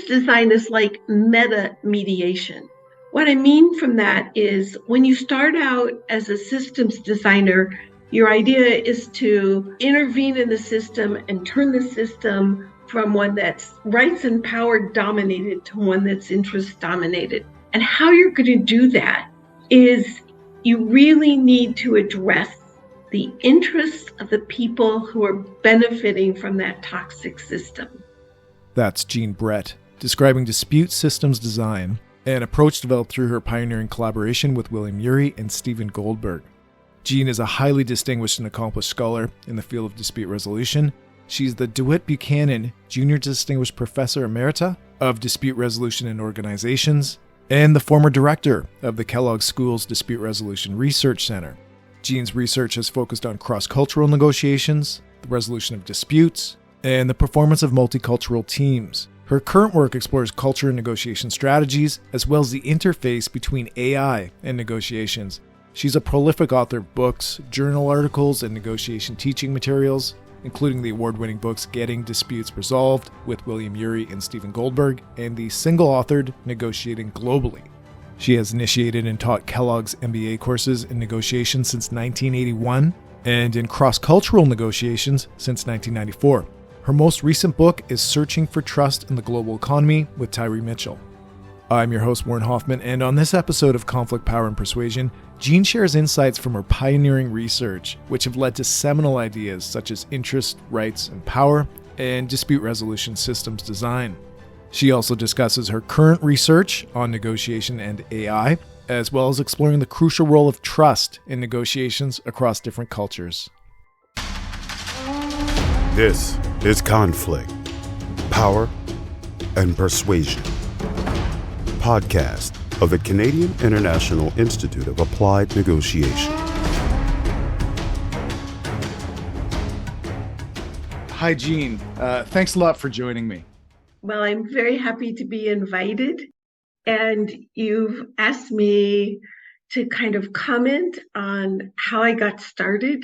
design is like meta mediation. What I mean from that is when you start out as a systems designer, your idea is to intervene in the system and turn the system from one that's rights and power dominated to one that's interest dominated. And how you're going to do that is you really need to address the interests of the people who are benefiting from that toxic system. That's Jeanne Brett, describing dispute systems design, an approach developed through her pioneering collaboration with William Ury and Stephen Goldberg. Jeanne is a highly distinguished and accomplished scholar in the field of dispute resolution. She's the DeWitt Buchanan Junior Distinguished Professor Emerita of Dispute Resolution in Organizations and the former director of the Kellogg School's Dispute Resolution Research Center. Jeanne's research has focused on cross-cultural negotiations, the resolution of disputes, and the performance of multicultural teams. Her current work explores culture and negotiation strategies, as well as the interface between AI and negotiations. She's a prolific author of books, journal articles, and negotiation teaching materials, including the award-winning books Getting Disputes Resolved with William Ury and Stephen Goldberg, and the single-authored Negotiating Globally. She has initiated and taught Kellogg's MBA courses in negotiation since 1981 and in cross-cultural negotiations since 1994. Her most recent book is Searching for Trust in the Global Economy with Tyree Mitchell. I'm your host, Warren Hoffman, and on this episode of Conflict, Power, and Persuasion, Jeanne shares insights from her pioneering research, which have led to seminal ideas such as interest, rights, and power, and dispute resolution systems design. She also discusses her current research on negotiation and AI, as well as exploring the crucial role of trust in negotiations across different cultures. This is Conflict, Power, and Persuasion, podcast of the Canadian International Institute of Applied Negotiation. Hi, Jeanne. Thanks a lot for joining me. Well, I'm very happy to be invited, and you've asked me to kind of comment on how I got started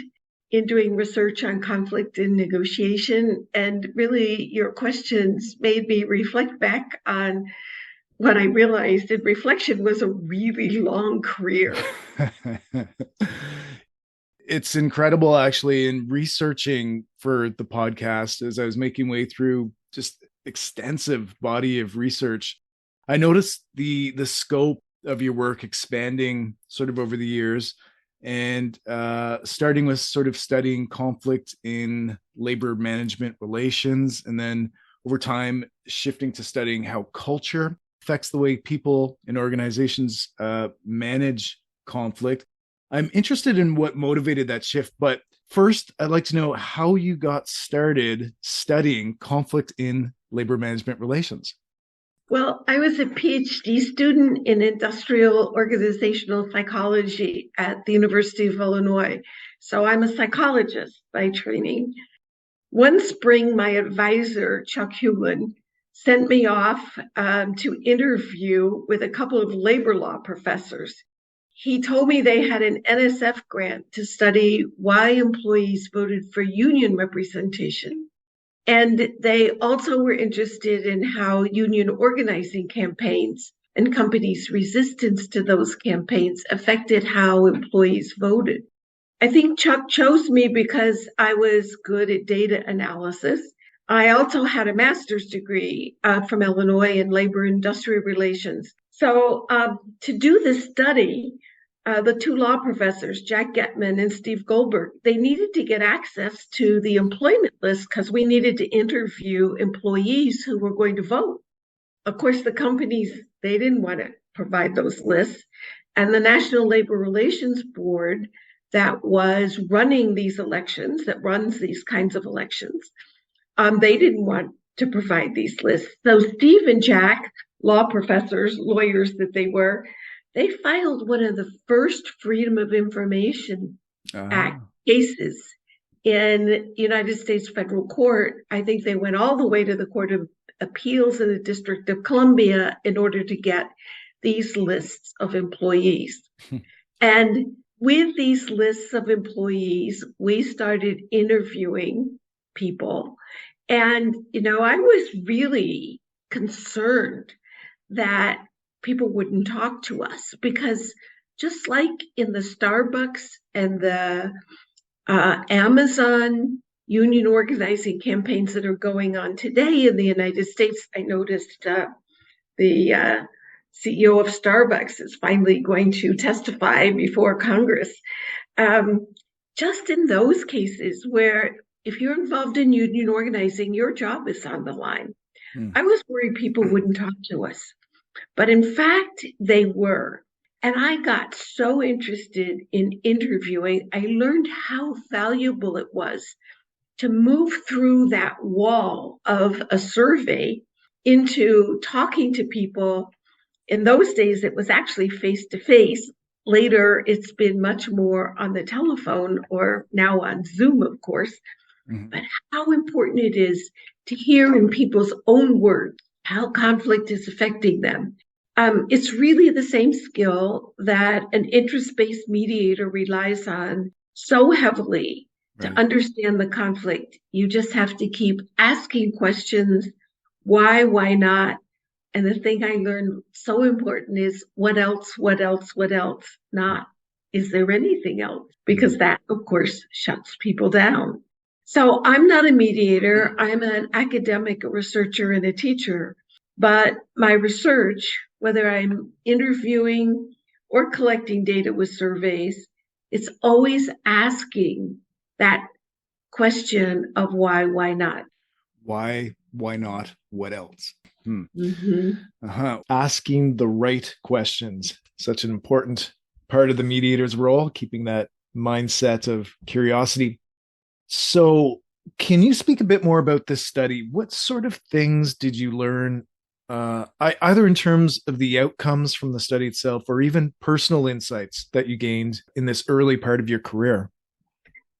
in doing research on conflict and negotiation. And really, your questions made me reflect back on what I realized in reflection was a really long career. It's incredible, actually, in researching for the podcast, as I was making way through just extensive body of research, I noticed the scope of your work expanding sort of over the years, and starting with sort of studying conflict in labor management relations, and then over time shifting to studying how culture affects the way people and organizations manage conflict. I'm interested in what motivated that shift, but first, I'd like to know how you got started studying conflict in labor management relations. Well, I was a PhD student in industrial organizational psychology at the University of Illinois. So I'm a psychologist by training. One spring, my advisor, Chuck Hewlin, sent me off to interview with a couple of labor law professors. He told me they had an NSF grant to study why employees voted for union representation. And they also were interested in how union organizing campaigns and companies' resistance to those campaigns affected how employees voted. I think Chuck chose me because I was good at data analysis. I also had a master's degree from Illinois in labor industrial relations. So to do this study, the two law professors, Jack Getman and Steve Goldberg, they needed to get access to the employment list because we needed to interview employees who were going to vote. Of course, the companies, they didn't want to provide those lists. And the National Labor Relations Board that was running these elections, that runs these kinds of elections, they didn't want to provide these lists. So Steve and Jack, law professors, lawyers that they were, they filed one of the first Freedom of Information Act cases in United States federal court. I think they went all the way to the Court of Appeals in the District of Columbia in order to get these lists of employees. And with these lists of employees, we started interviewing people. And, I was really concerned that people wouldn't talk to us, because just like in the Starbucks and the Amazon union organizing campaigns that are going on today in the United States, I noticed the CEO of Starbucks is finally going to testify before Congress. Just in those cases where if you're involved in union organizing, your job is on the line. I was worried people wouldn't talk to us, but in fact, they were. And I got so interested in interviewing. I learned how valuable it was to move through that wall of a survey into talking to people. In those days, it was actually face-to-face. Later, it's been much more on the telephone, or now on Zoom, of course. But how important it is to hear in people's own words how conflict is affecting them. It's really the same skill that an interest-based mediator relies on so heavily to understand the conflict. You just have to keep asking questions. Why not? And the thing I learned so important is what else, not is there anything else? Because that, of course, shuts people down. So I'm not a mediator. I'm an academic, a researcher, and a teacher. But my research, whether I'm interviewing or collecting data with surveys, it's always asking that question of why not? Why not? What else? Asking the right questions. Such an important part of the mediator's role, keeping that mindset of curiosity. So can you speak a bit more about this study? What sort of things did you learn, either in terms of the outcomes from the study itself or even personal insights that you gained in this early part of your career?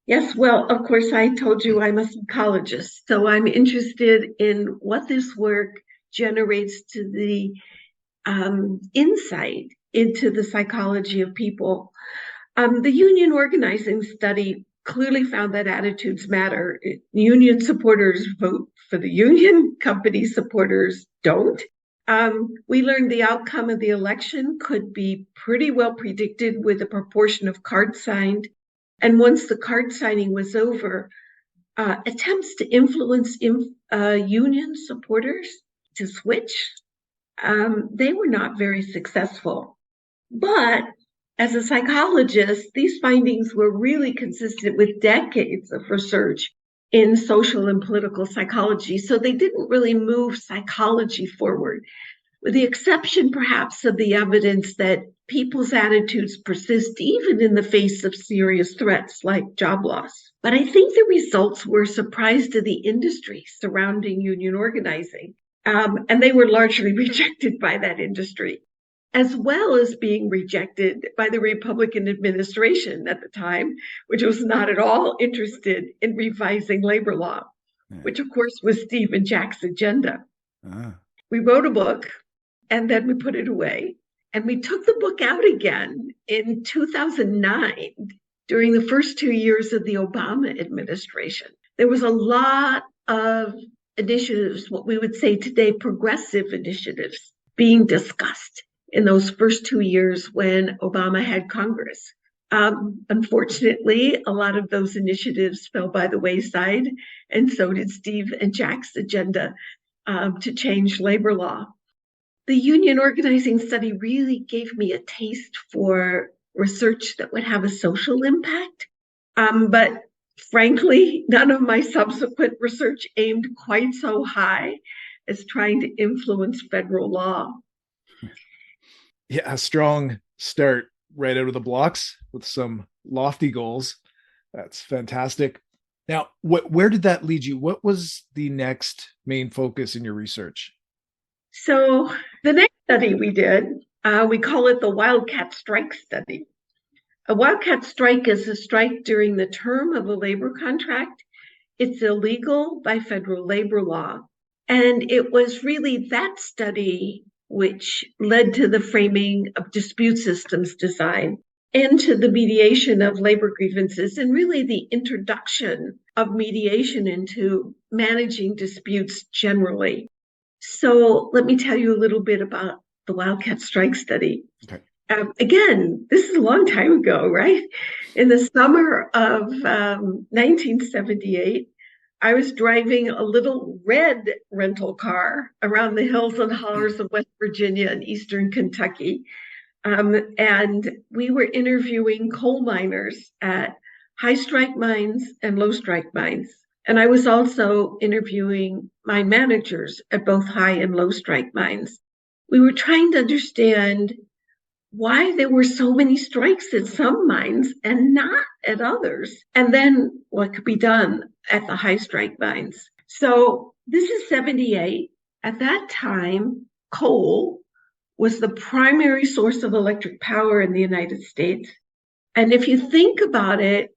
Yes, well, of course, I told you I'm a psychologist, so I'm interested in what this work generates to the insight into the psychology of people. The union organizing study clearly found that attitudes matter. Union supporters vote for the union, company supporters don't. We learned the outcome of the election could be pretty well predicted with a proportion of cards signed. And once the card signing was over, attempts to influence union supporters to switch, they were not very successful. But as a psychologist, these findings were really consistent with decades of research in social and political psychology. So they didn't really move psychology forward, with the exception perhaps of the evidence that people's attitudes persist even in the face of serious threats like job loss. But I think the results were a surprise to the industry surrounding union organizing, and they were largely rejected by that industry, as well as being rejected by the Republican administration at the time, which was not at all interested in revising labor law, which of course was Steve and Jack's agenda. We wrote a book and then we put it away. And we took the book out again in 2009 during the first 2 years of the Obama administration. There was a lot of initiatives, what we would say today, progressive initiatives, being discussed in those first 2 years when Obama had Congress. Unfortunately, a lot of those initiatives fell by the wayside, and so did Steve and Jack's agenda to change labor law. The union organizing study really gave me a taste for research that would have a social impact. But frankly, none of my subsequent research aimed quite so high as trying to influence federal law. Yeah, a strong start right out of the blocks with some lofty goals. That's fantastic. Now, where did that lead you? What was the next main focus in your research? So the next study we did, we call it the Wildcat Strike Study. A wildcat strike is a strike during the term of a labor contract. It's illegal by federal labor law. And it was really that study which led to the framing of dispute systems design and to the mediation of labor grievances, and really the introduction of mediation into managing disputes generally. So let me tell you a little bit about the wildcat strike study. Okay. Again, this is a long time ago, right? In the summer of 1978, I was driving a little red rental car around the hills and hollers of West Virginia and Eastern Kentucky. And we were interviewing coal miners at high strike mines and low strike mines. And I was also interviewing mine managers at both high and low strike mines. We were trying to understand why there were so many strikes at some mines and not at others, and then what could be done at the high strike mines. So this is 78. At that time, coal was the primary source of electric power in the United States. And if you think about it,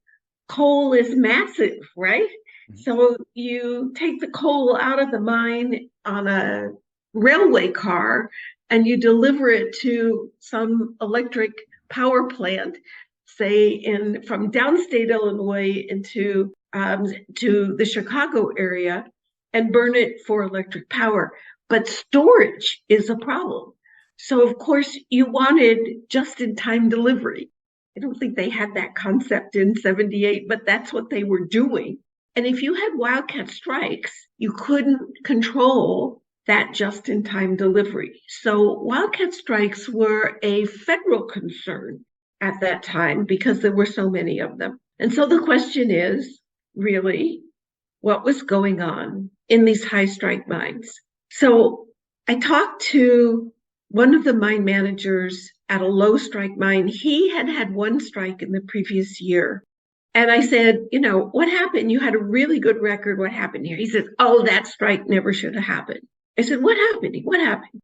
coal is massive, right? So you take the coal out of the mine on a railway car and you deliver it to some electric power plant, say from downstate Illinois into to the Chicago area, and burn it for electric power. But storage is a problem. So of course you wanted just-in-time delivery. I don't think they had that concept in 78, but that's what they were doing. And if you had wildcat strikes, you couldn't control that just-in-time delivery. So wildcat strikes were a federal concern at that time because there were so many of them. And so the question is, really, what was going on in these high strike mines? So I talked to one of the mine managers at a low strike mine. He had had one strike in the previous year. And I said, what happened? You had a really good record. What happened here? He said, oh, that strike never should have happened. I said, what happened? What happened?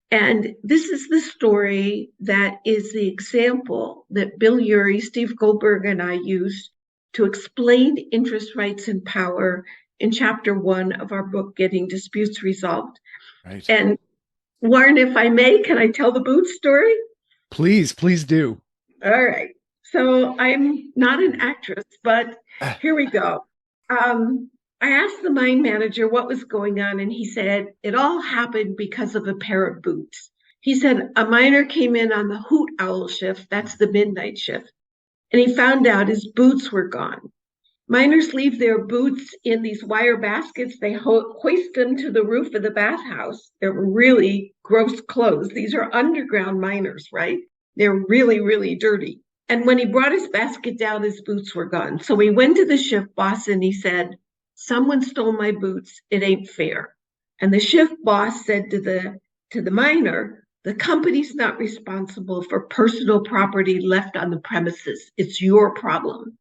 And this is the story that is the example that Bill Urey, Steve Goldberg, and I used to explain interest rights and power in chapter 1 of our book, Getting Disputes Resolved. Right. And Warren, if I may, can I tell the boot story? Please do. All right. So I'm not an actress, but here we go. I asked the mine manager what was going on, and he said, it all happened because of a pair of boots. He said a miner came in on the hoot owl shift, that's the midnight shift, and he found out his boots were gone. Miners leave their boots in these wire baskets. They hoist them to the roof of the bathhouse. They're really gross clothes. These are underground miners, right? They're really, really dirty. And when he brought his basket down, his boots were gone. So he went to the shift boss and he said, someone stole my boots. It ain't fair. And the shift boss said to the miner, the company's not responsible for personal property left on the premises. It's your problem.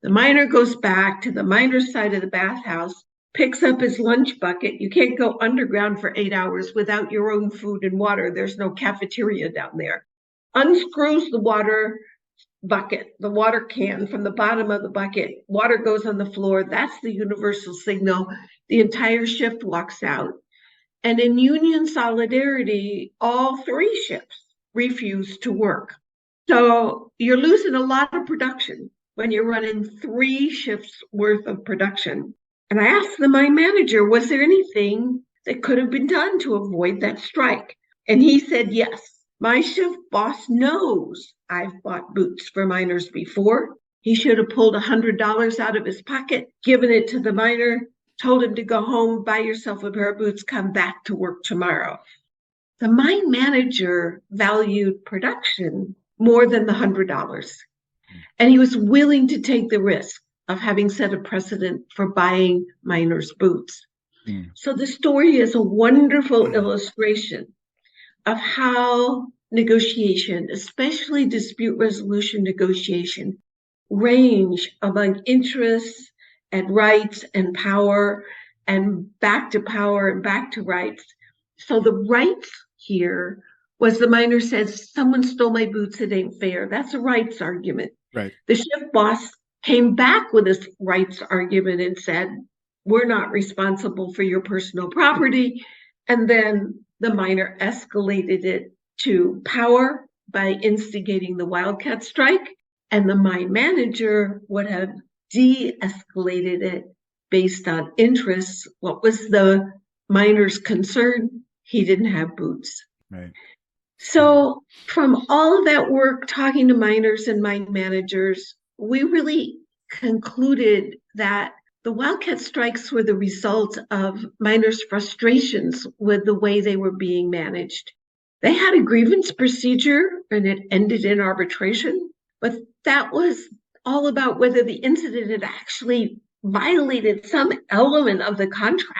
The miner goes back to the miner's side of the bathhouse, picks up his lunch bucket. You can't go underground for 8 hours without your own food and water. There's no cafeteria down there. Unscrews the water bucket, the water can from the bottom of the bucket. Water goes on the floor. That's the universal signal. The entire shift walks out. And in union solidarity, all 3 shifts refuse to work. So you're losing a lot of production when you're running 3 shifts worth of production. And I asked the mine manager, was there anything that could have been done to avoid that strike? And he said, yes. My shift boss knows I've bought boots for miners before. He should have pulled $100 out of his pocket, given it to the miner, told him to go home, buy yourself a pair of boots, come back to work tomorrow. The mine manager valued production more than the $100. And he was willing to take the risk of having set a precedent for buying miners' boots. So the story is a wonderful illustration of how negotiation, especially dispute resolution negotiation, range among interests and rights and power and back to power and back to rights. So the rights here was the miner says, someone stole my boots, it ain't fair. That's a rights argument. Right. The shift boss came back with his rights argument and said, we're not responsible for your personal property. And then the miner escalated it to power by instigating the wildcat strike. And the mine manager would have de-escalated it based on interests. What was the miners concerned, he didn't have boots. Right. So from all of that work, talking to miners and mine managers, we really concluded that the wildcat strikes were the result of miners' frustrations with the way they were being managed. They had a grievance procedure and it ended in arbitration, but that was all about whether the incident had actually violated some element of the contract.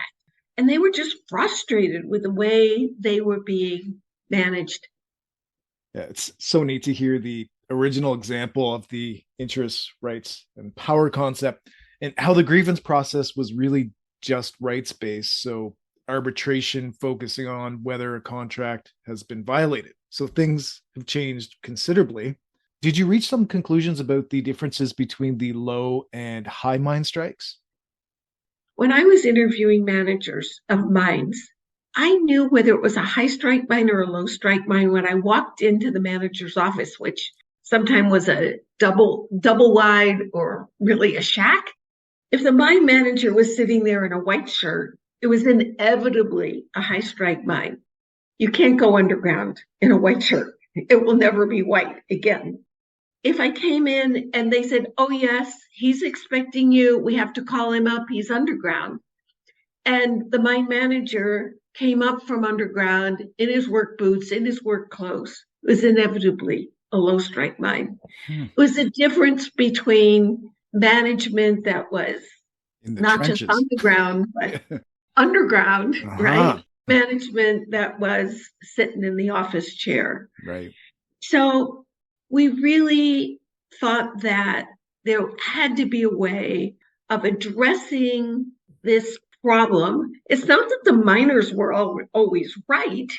And they were just frustrated with the way they were being managed. Yeah, it's so neat to hear the original example of the interest, rights, and power concept and how the grievance process was really just rights-based. So arbitration focusing on whether a contract has been violated. So things have changed considerably. Did you reach some conclusions about the differences between the low and high mine strikes? When I was interviewing managers of mines, I knew whether it was a high strike mine or a low strike mine when I walked into the manager's office, which sometimes was a double wide or really a shack. If the mine manager was sitting there in a white shirt, it was inevitably a high strike mine. You can't go underground in a white shirt. It will never be white again. If I came in and they said, oh, yes, he's expecting you, we have to call him up, he's underground. And the mine manager came up from underground in his work boots, in his work clothes, it was inevitably a low strike mine. It was a difference between management that was not trenches. just on the ground, but underground, right? Management that was sitting in the office chair. Right. So we really thought that there had to be a way of addressing this problem. It's not that the miners were always right.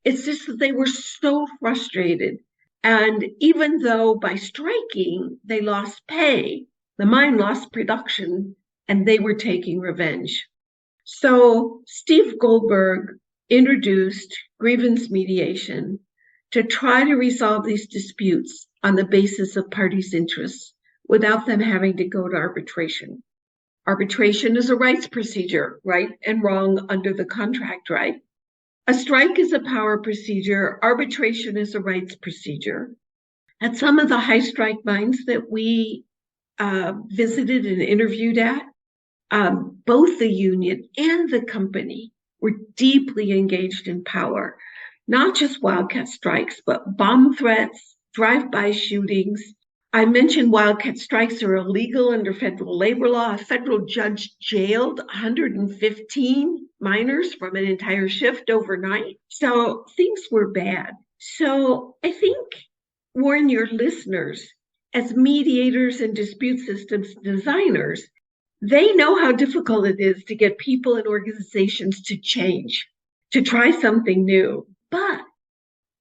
It's just that they were so frustrated. And even though by striking, they lost pay, the mine lost production and they were taking revenge. So Steve Goldberg introduced grievance mediation to try to resolve these disputes on the basis of parties' interests without them having to go to arbitration. Arbitration is a rights procedure, right and wrong under the contract, right? A strike is a power procedure. Arbitration is a rights procedure. At some of the high strike mines that we visited and interviewed at, both the union and the company were deeply engaged in power, not just wildcat strikes, but bomb threats, drive-by shootings. I mentioned wildcat strikes are illegal under federal labor law. A federal judge jailed 115 miners from an entire shift overnight. So things were bad. So I think, warn your listeners, as mediators and dispute systems designers, they know how difficult it is to get people and organizations to change, to try something new. But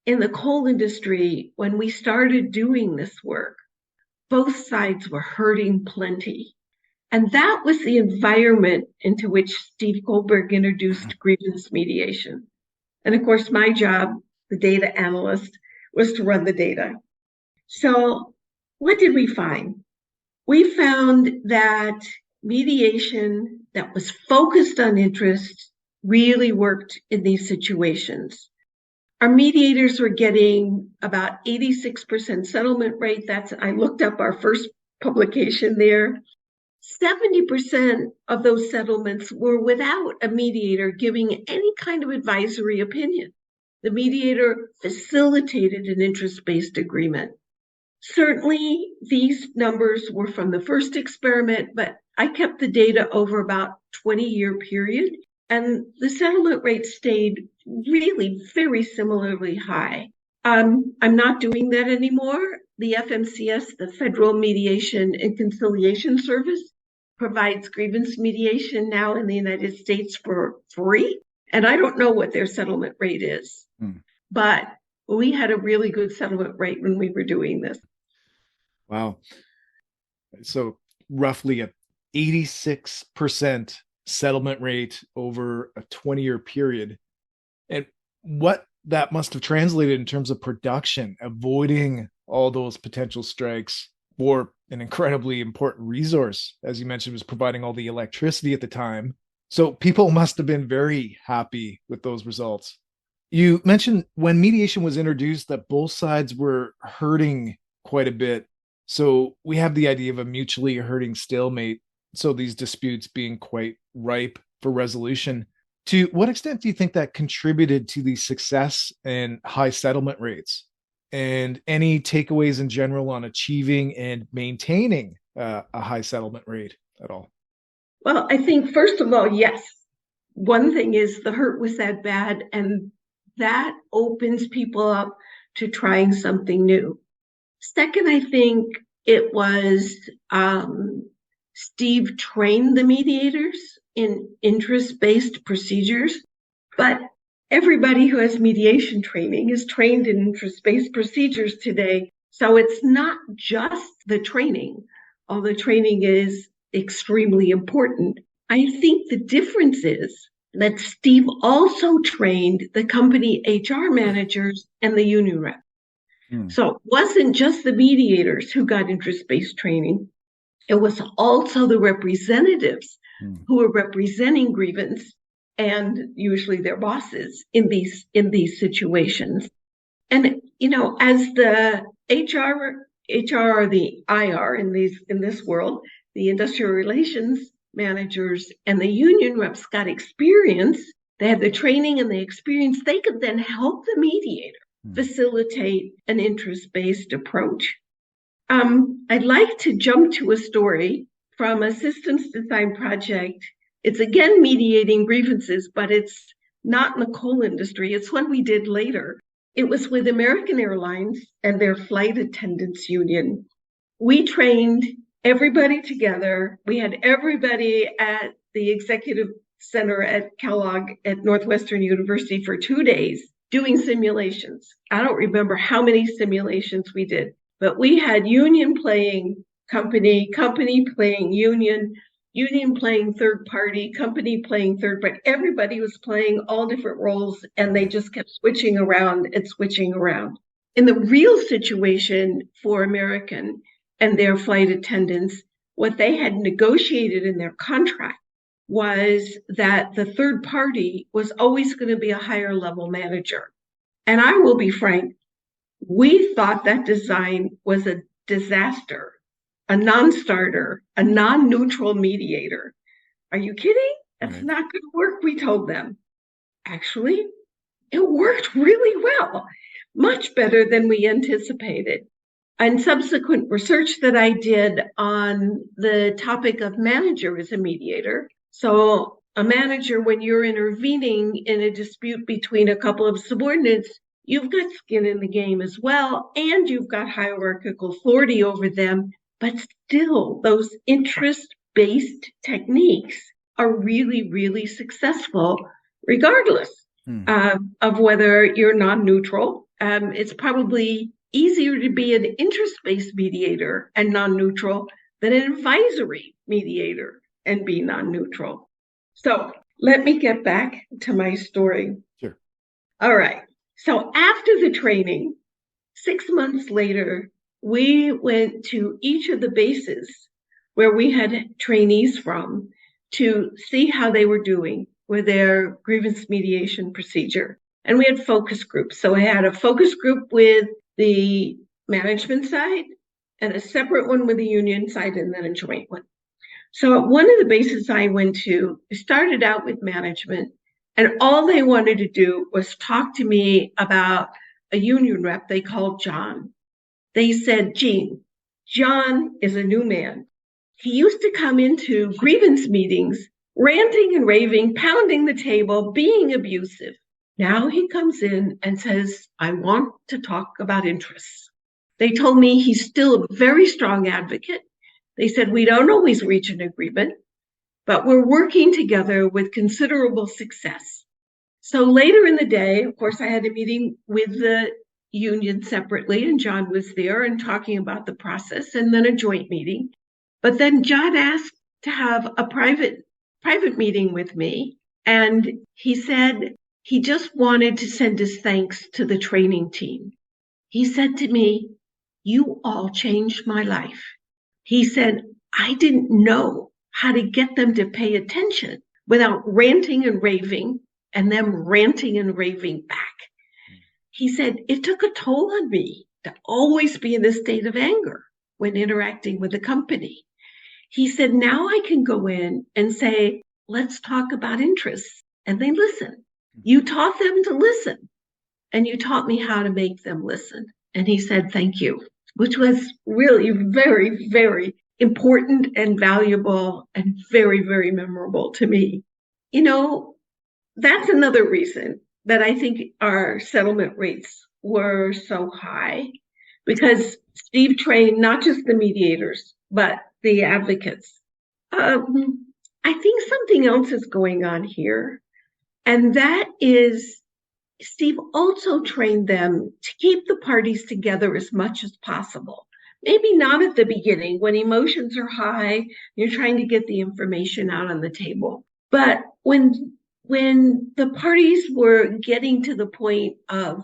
in the coal industry, when we started doing this work, both sides were hurting plenty. And that was the environment into which Steve Goldberg introduced grievance mediation. And of course, my job, the data analyst, was to run the data. So what did we find? We found that mediation that was focused on interest really worked in these situations. Our mediators were getting about 86% settlement rate. I looked up our first publication there. 70% of those settlements were without a mediator giving any kind of advisory opinion. The mediator facilitated an interest-based agreement. Certainly, these numbers were from the first experiment, but I kept the data over about 20-year period, and the settlement rate stayed really very similarly high. I'm not doing that anymore. The FMCS, the Federal Mediation and Conciliation Service, provides grievance mediation now in the United States for free. And I don't know what their settlement rate is, but we had a really good settlement rate when we were doing this. Wow. So roughly a 86% settlement rate over a 20-year period. And what that must have translated in terms of production, avoiding all those potential strikes for an incredibly important resource, as you mentioned, was providing all the electricity at the time. So people must have been very happy with those results. You mentioned when mediation was introduced that both sides were hurting quite a bit. So we have the idea of a mutually hurting stalemate. So these disputes being quite ripe for resolution. To what extent do you think that contributed to the success and high settlement rates? And any takeaways in general on achieving and maintaining a high settlement rate at all? Well, I think, first of all, yes. One thing is the hurt was that bad, and that opens people up to trying something new. Second, I think it was Steve trained the mediators in interest-based procedures, but everybody who has mediation training is trained in interest-based procedures today. So it's not just the training, although training is extremely important. I think the difference is that Steve also trained the company HR managers and the union rep. So it wasn't just the mediators who got interest-based training. It was also the representatives who were representing grievance and usually their bosses in these situations. And, as the HR or the IR in this world, the industrial relations managers and the union reps got experience. They had the training and the experience. They could then help the mediator facilitate an interest-based approach. I'd like to jump to a story from a systems design project. It's again mediating grievances, but it's not in the coal industry. It's one we did later. It was with American Airlines and their flight attendants union. We trained everybody together. We had everybody at the executive center at Kellogg at Northwestern University for 2 days doing simulations. I don't remember how many simulations we did, but we had union playing company, company playing union, union playing third party, company playing third party. Everybody was playing all different roles, and they just kept switching around and switching around. In the real situation for American and their flight attendants, what they had negotiated in their contract was that the third party was always going to be a higher level manager. And I will be frank, we thought that design was a disaster, a non-starter, a non-neutral mediator. Are you kidding? That's not going to work, we told them. Actually, it worked really well, much better than we anticipated. And subsequent research that I did on the topic of manager as a mediator. So a manager, when you're intervening in a dispute between a couple of subordinates, you've got skin in the game as well, and you've got hierarchical authority over them. But still, those interest-based techniques are really, really successful, regardless of whether you're non-neutral. It's probably easier to be an interest-based mediator and non-neutral than an advisory mediator and be non-neutral. So let me get back to my story. Sure. All right. So after the training, 6 months later, we went to each of the bases where we had trainees from to see how they were doing with their grievance mediation procedure. And we had focus groups. So I had a focus group with the management side and a separate one with the union side, and then a joint one. So at one of the bases I went to, I started out with management, and all they wanted to do was talk to me about a union rep they called John. They said, Jeanne, John is a new man. He used to come into grievance meetings, ranting and raving, pounding the table, being abusive. Now he comes in and says, I want to talk about interests. They told me he's still a very strong advocate. They said, we don't always reach an agreement, but we're working together with considerable success. So later in the day, of course, I had a meeting with the union separately, and John was there and talking about the process, and then a joint meeting. But then John asked to have a private meeting with me, and he said he just wanted to send his thanks to the training team. He said to me, you all changed my life. He said, I didn't know how to get them to pay attention without ranting and raving and them ranting and raving back. He said, it took a toll on me to always be in a state of anger when interacting with the company. He said, now I can go in and say, let's talk about interests. And they listen. You taught them to listen, and you taught me how to make them listen. And he said, thank you, which was really very, very important and valuable and very, very memorable to me. You know, that's another reason that I think our settlement rates were so high, because Steve trained not just the mediators, but the advocates. I think something else is going on here, and that is Steve also trained them to keep the parties together as much as possible. Maybe not at the beginning when emotions are high, you're trying to get the information out on the table. But when the parties were getting to the point of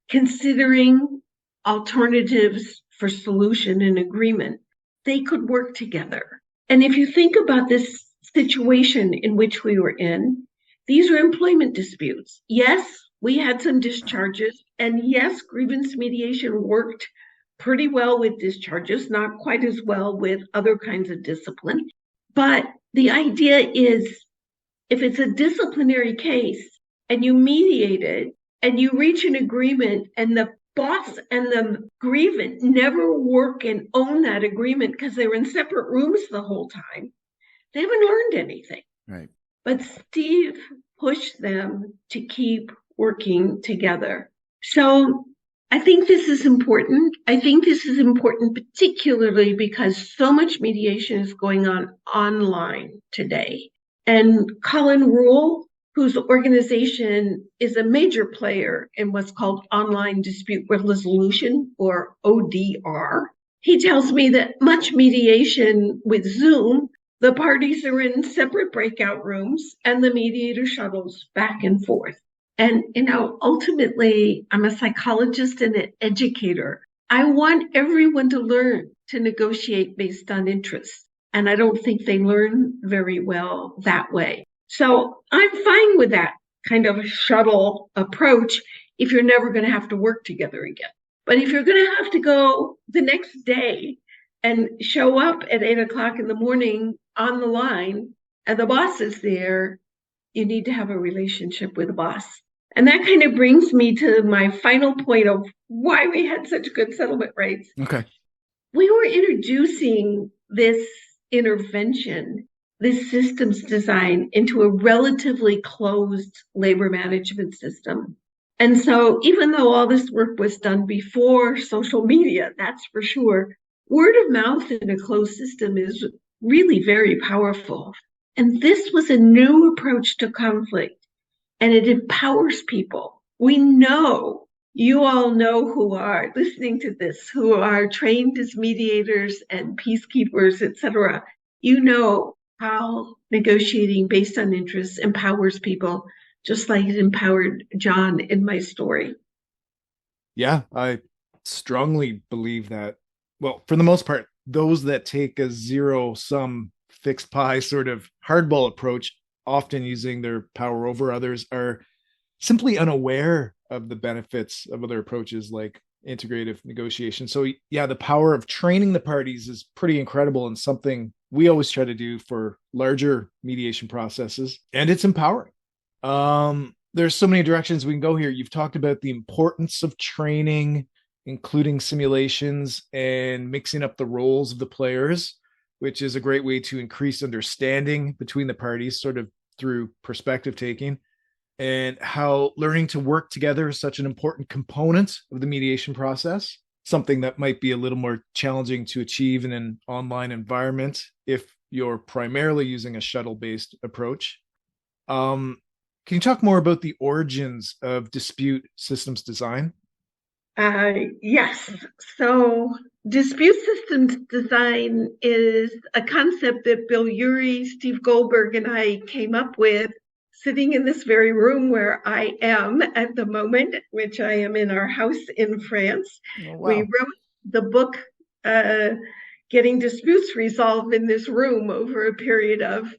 considering alternatives for solution and agreement, they could work together. And if you think about this situation in which we were in, these are employment disputes. Yes, we had some discharges, and yes, grievance mediation worked pretty well with discharges, not quite as well with other kinds of discipline. But the idea is, if it's a disciplinary case and you mediate it and you reach an agreement and the boss and the grievant never work and own that agreement because they were in separate rooms the whole time, they haven't learned anything. Right. But Steve pushed them to keep working together. So I think this is important. I think this is important particularly because so much mediation is going on online today. And Colin Rule, whose organization is a major player in what's called online dispute resolution, or ODR, he tells me that much mediation with Zoom, the parties are in separate breakout rooms and the mediator shuttles back and forth. And, ultimately, I'm a psychologist and an educator. I want everyone to learn to negotiate based on interests. And I don't think they learn very well that way. So I'm fine with that kind of a shuttle approach if you're never going to have to work together again. But if you're going to have to go the next day and show up at 8:00 in the morning on the line and the boss is there, you need to have a relationship with the boss. And that kind of brings me to my final point of why we had such good settlement rates. Okay. We were introducing this intervention, this systems design, into a relatively closed labor management system. And so even though all this work was done before social media, that's for sure, word of mouth in a closed system is really very powerful. And this was a new approach to conflict, and it empowers people. We know, you all know who are listening to this, who are trained as mediators and peacekeepers, etc. You know how negotiating based on interests empowers people, just like it empowered John in my story. Yeah, I strongly believe that. Well, for the most part, those that take a zero-sum fixed pie sort of hardball approach, often using their power over others, are simply unaware of the benefits of other approaches like integrative negotiation. So yeah, the power of training the parties is pretty incredible and something we always try to do for larger mediation processes, and it's empowering. There's so many directions we can go here. You've talked about the importance of training, including simulations and mixing up the roles of the players, which is a great way to increase understanding between the parties, sort of through perspective taking, and how learning to work together is such an important component of the mediation process, something that might be a little more challenging to achieve in an online environment if you're primarily using a shuttle-based approach. Can you talk more about the origins of dispute systems design? Yes. So dispute systems design is a concept that Bill Urey, Steve Goldberg, and I came up with sitting in this very room where I am at the moment, which I am in our house in France. Oh, wow. We wrote the book, Getting Disputes Resolved, in this room over a period of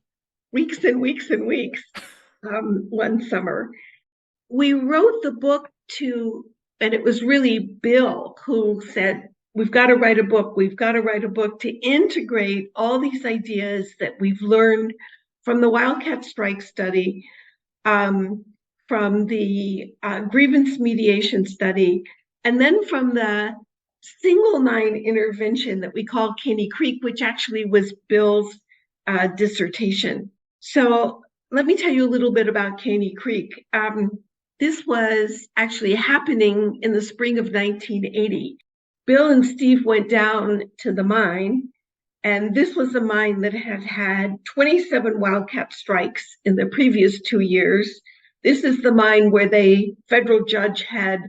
weeks and weeks and weeks one summer. We wrote the book and it was really Bill who said, we've got to write a book. We've got to write a book to integrate all these ideas that we've learned from the Wildcat Strike study, from the grievance mediation study, and then from the single mine intervention that we call Caney Creek, which actually was Bill's dissertation. So let me tell you a little bit about Caney Creek. This was actually happening in the spring of 1980. Bill and Steve went down to the mine, and this was a mine that had had 27 wildcat strikes in the previous 2 years. This is the mine where the federal judge had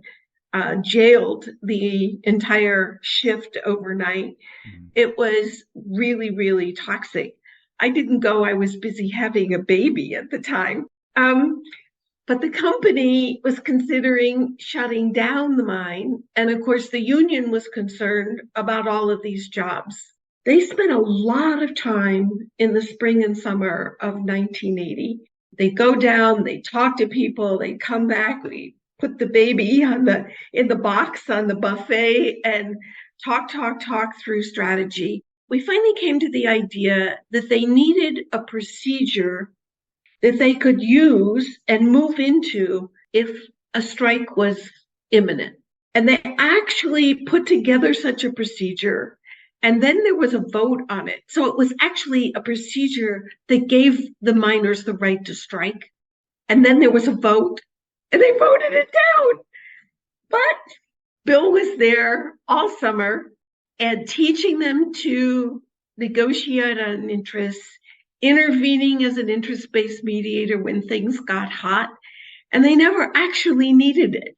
jailed the entire shift overnight. Mm-hmm. It was really, really toxic. I didn't go. I was busy having a baby at the time. But the company was considering shutting down the mine. And of course, the union was concerned about all of these jobs. They spent a lot of time in the spring and summer of 1980. They go down, they talk to people, they come back, we put the baby in the box on the buffet and talk through strategy. We finally came to the idea that they needed a procedure that they could use and move into if a strike was imminent. And they actually put together such a procedure, and then there was a vote on it. So it was actually a procedure that gave the miners the right to strike. And then there was a vote, and they voted it down. But Bill was there all summer and teaching them to negotiate on interests, intervening as an interest-based mediator when things got hot, and they never actually needed it.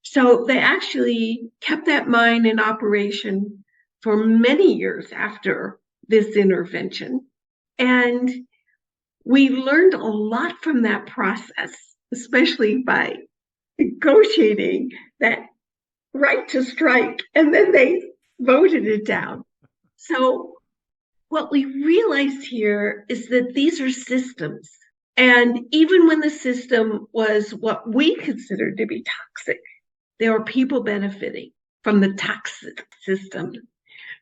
So they actually kept that mine in operation for many years after this intervention. And we learned a lot from that process, especially by negotiating that right to strike, and then they voted it down. So what we realize here is that these are systems. And even when the system was what we considered to be toxic, there are people benefiting from the toxic system.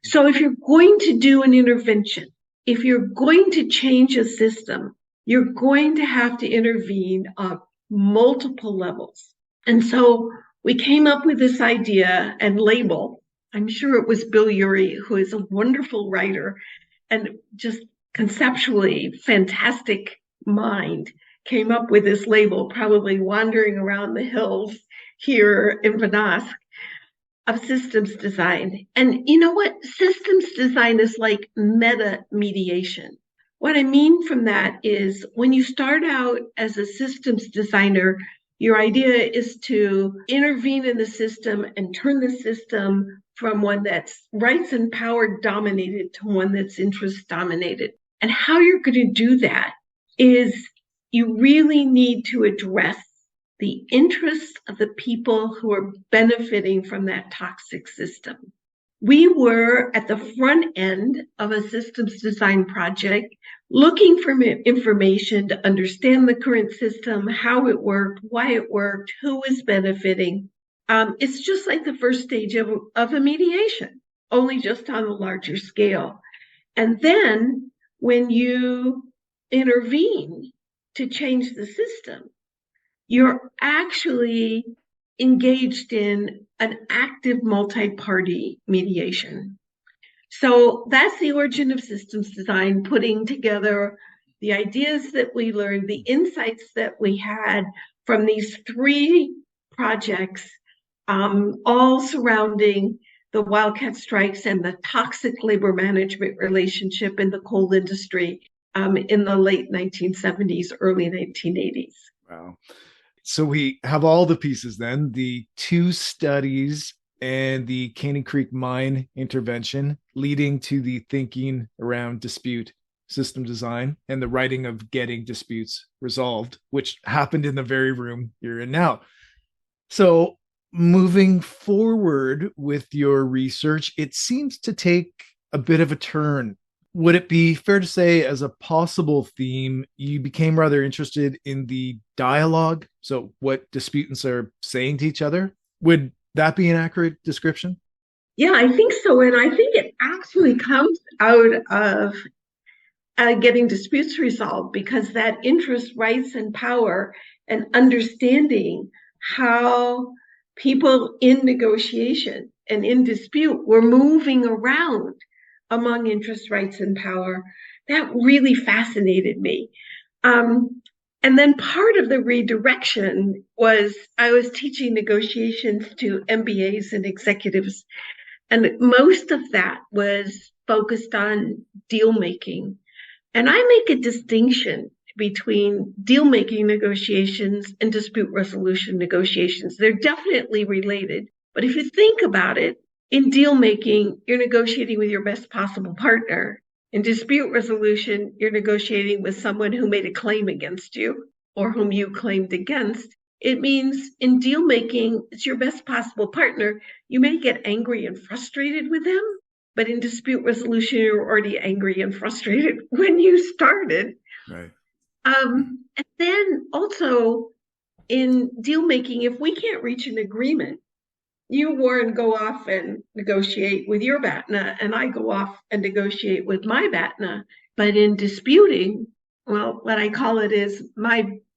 So if you're going to do an intervention, if you're going to change a system, you're going to have to intervene on multiple levels. And so we came up with this idea and label. I'm sure it was Bill Urey, who is a wonderful writer and just conceptually fantastic mind, came up with this label, probably wandering around the hills here in Vanask, of systems design. And you know what? Systems design is like meta mediation. What I mean from that is when you start out as a systems designer, your idea is to intervene in the system and turn the system from one that's rights and power dominated to one that's interest dominated. And how you're going to do that is you really need to address the interests of the people who are benefiting from that toxic system. We were at the front end of a systems design project looking for information to understand the current system, how it worked, why it worked, who was benefiting. It's just like the first stage of a mediation, only just on a larger scale. And then when you intervene to change the system, you're actually engaged in an active multi-party mediation. So that's the origin of systems design, putting together the ideas that we learned, the insights that we had from these 3 projects, all surrounding the wildcat strikes and the toxic labor management relationship in the coal industry in the late 1970s, early 1980s. Wow. So we have all the pieces then, the 2 studies and the Caney Creek mine intervention leading to the thinking around dispute system design and the writing of Getting Disputes Resolved, which happened in the very room you're in now. So moving forward with your research, it seems to take a bit of a turn. Would it be fair to say, as a possible theme, you became rather interested in the dialogue? So, what disputants are saying to each other? Would that be an accurate description? Yeah, I think so. And I think it actually comes out of getting disputes resolved because that interest, rights, and power and understanding how people in negotiation and in dispute were moving around among interest, rights, and power, that really fascinated me. And then part of the redirection was I was teaching negotiations to MBAs and executives, and most of that was focused on deal making. And I make a distinction between deal making negotiations and dispute resolution negotiations. They're definitely related. But if you think about it, in deal making, you're negotiating with your best possible partner. In dispute resolution, you're negotiating with someone who made a claim against you or whom you claimed against. It means in deal making, it's your best possible partner. You may get angry and frustrated with them, but in dispute resolution, you're already angry and frustrated when you started. Right. And then also in deal making, if we can't reach an agreement, you, Warren, go off and negotiate with your BATNA, and I go off and negotiate with my BATNA. But in disputing, well, what I call it is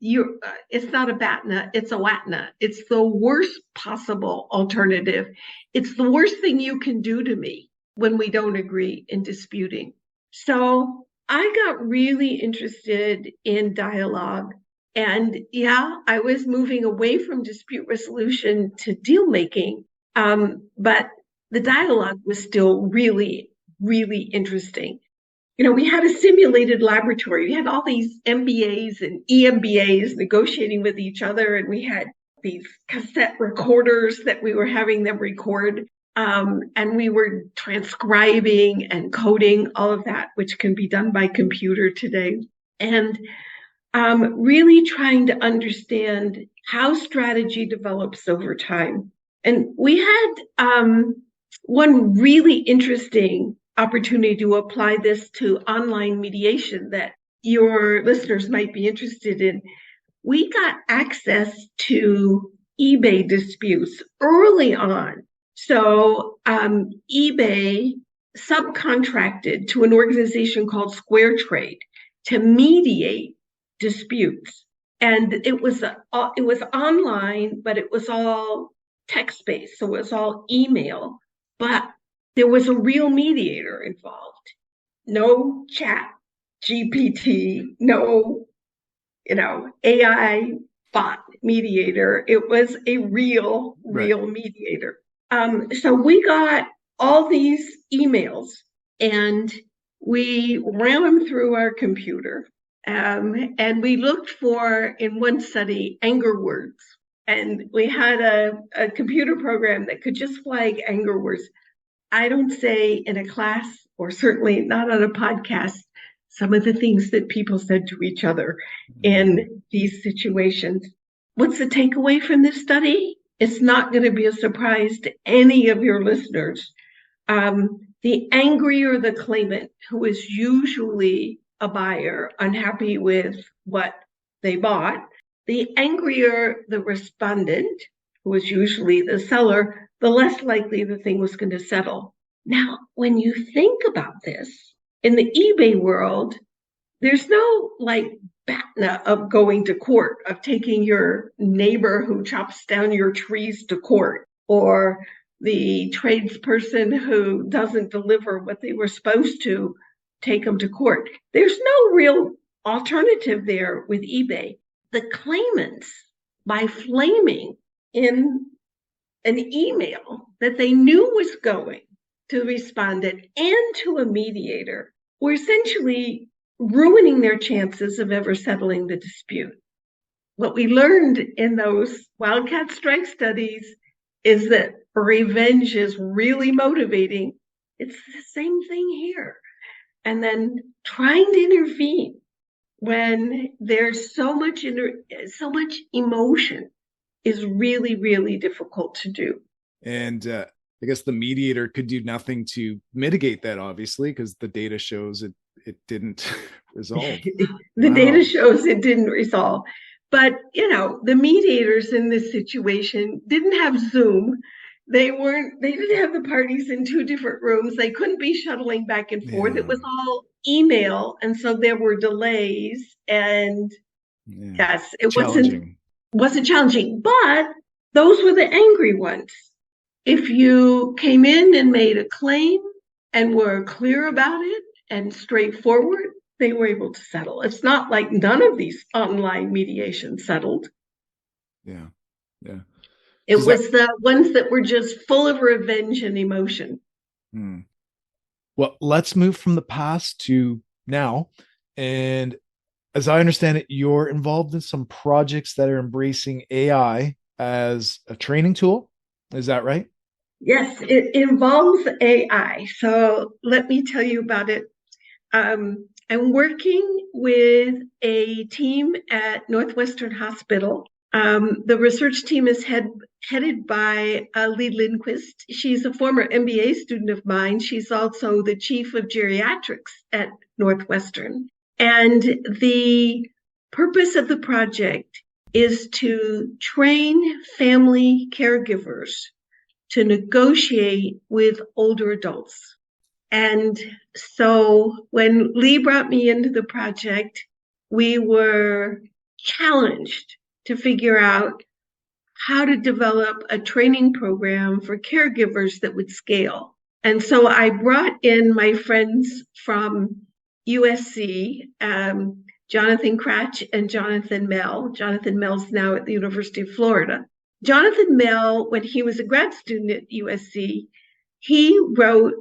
it's not a BATNA, it's a WATNA. It's the worst possible alternative. It's the worst thing you can do to me when we don't agree in disputing. So I got really interested in dialogue. And yeah, I was moving away from dispute resolution to deal making. But the dialogue was still really, really interesting. We had a simulated laboratory. We had all these MBAs and EMBAs negotiating with each other. And we had these cassette recorders that we were having them record. And we were transcribing and coding all of that, which can be done by computer today. And really trying to understand how strategy develops over time. And we had one really interesting opportunity to apply this to online mediation that your listeners might be interested in. We got access to eBay disputes early on. So eBay subcontracted to an organization called Square Trade to mediate disputes. And it was online, but it was all text-based. So it was all email, but there was a real mediator involved. No chat, GPT, no, AI bot mediator. It was a real mediator. So we got all these emails and we ran them through our computer. And we looked for, in one study, anger words. And we had a computer program that could just flag anger words. I don't say in a class, or certainly not on a podcast, some of the things that people said to each other in these situations. What's the takeaway from this study? It's not going to be a surprise to any of your listeners. The angrier the claimant, who is usually a buyer unhappy with what they bought, the angrier the respondent, who is usually the seller, the less likely the thing was going to settle. Now, when you think about this, in the eBay world, there's no BATNA of going to court, of taking your neighbor who chops down your trees to court, or the tradesperson who doesn't deliver what they were supposed to, take them to court. There's no real alternative there with eBay. The claimants, by flaming in an email that they knew was going to the respondent and to a mediator, were essentially ruining their chances of ever settling the dispute. What we learned in those Wildcat Strike studies is that revenge is really motivating. It's the same thing here. And then trying to intervene when there's so much emotion is really, really difficult to do. And I guess the mediator could do nothing to mitigate that, obviously, because the data shows it didn't resolve. The Wow. data shows it didn't resolve. But, the mediators in this situation didn't have Zoom. They didn't have the parties in two different rooms. They couldn't be shuttling back and forth. Yeah. It was all email. And so there were delays. And yes, it wasn't challenging, but those were the angry ones. If you came in and made a claim and were clear about it and straightforward, they were able to settle. It's not like none of these online mediations settled. Yeah. Yeah. It was the ones that were just full of revenge and emotion. Well, let's move from the past to now. And as I understand it, you're involved in some projects that are embracing AI as a training tool. Is that right? Yes, it involves AI. So let me tell you about it. I'm working with a team at Northwestern Hospital. The research team is headed by Lee Lindquist. She's a former MBA student of mine. She's also the chief of geriatrics at Northwestern. And the purpose of the project is to train family caregivers to negotiate with older adults. And so when Lee brought me into the project, we were challenged to figure out how to develop a training program for caregivers that would scale. And so I brought in my friends from USC, Jonathan Kratch and Jonathan Mell. Jonathan Mell's now at the University of Florida. Jonathan Mell, when he was a grad student at USC, he wrote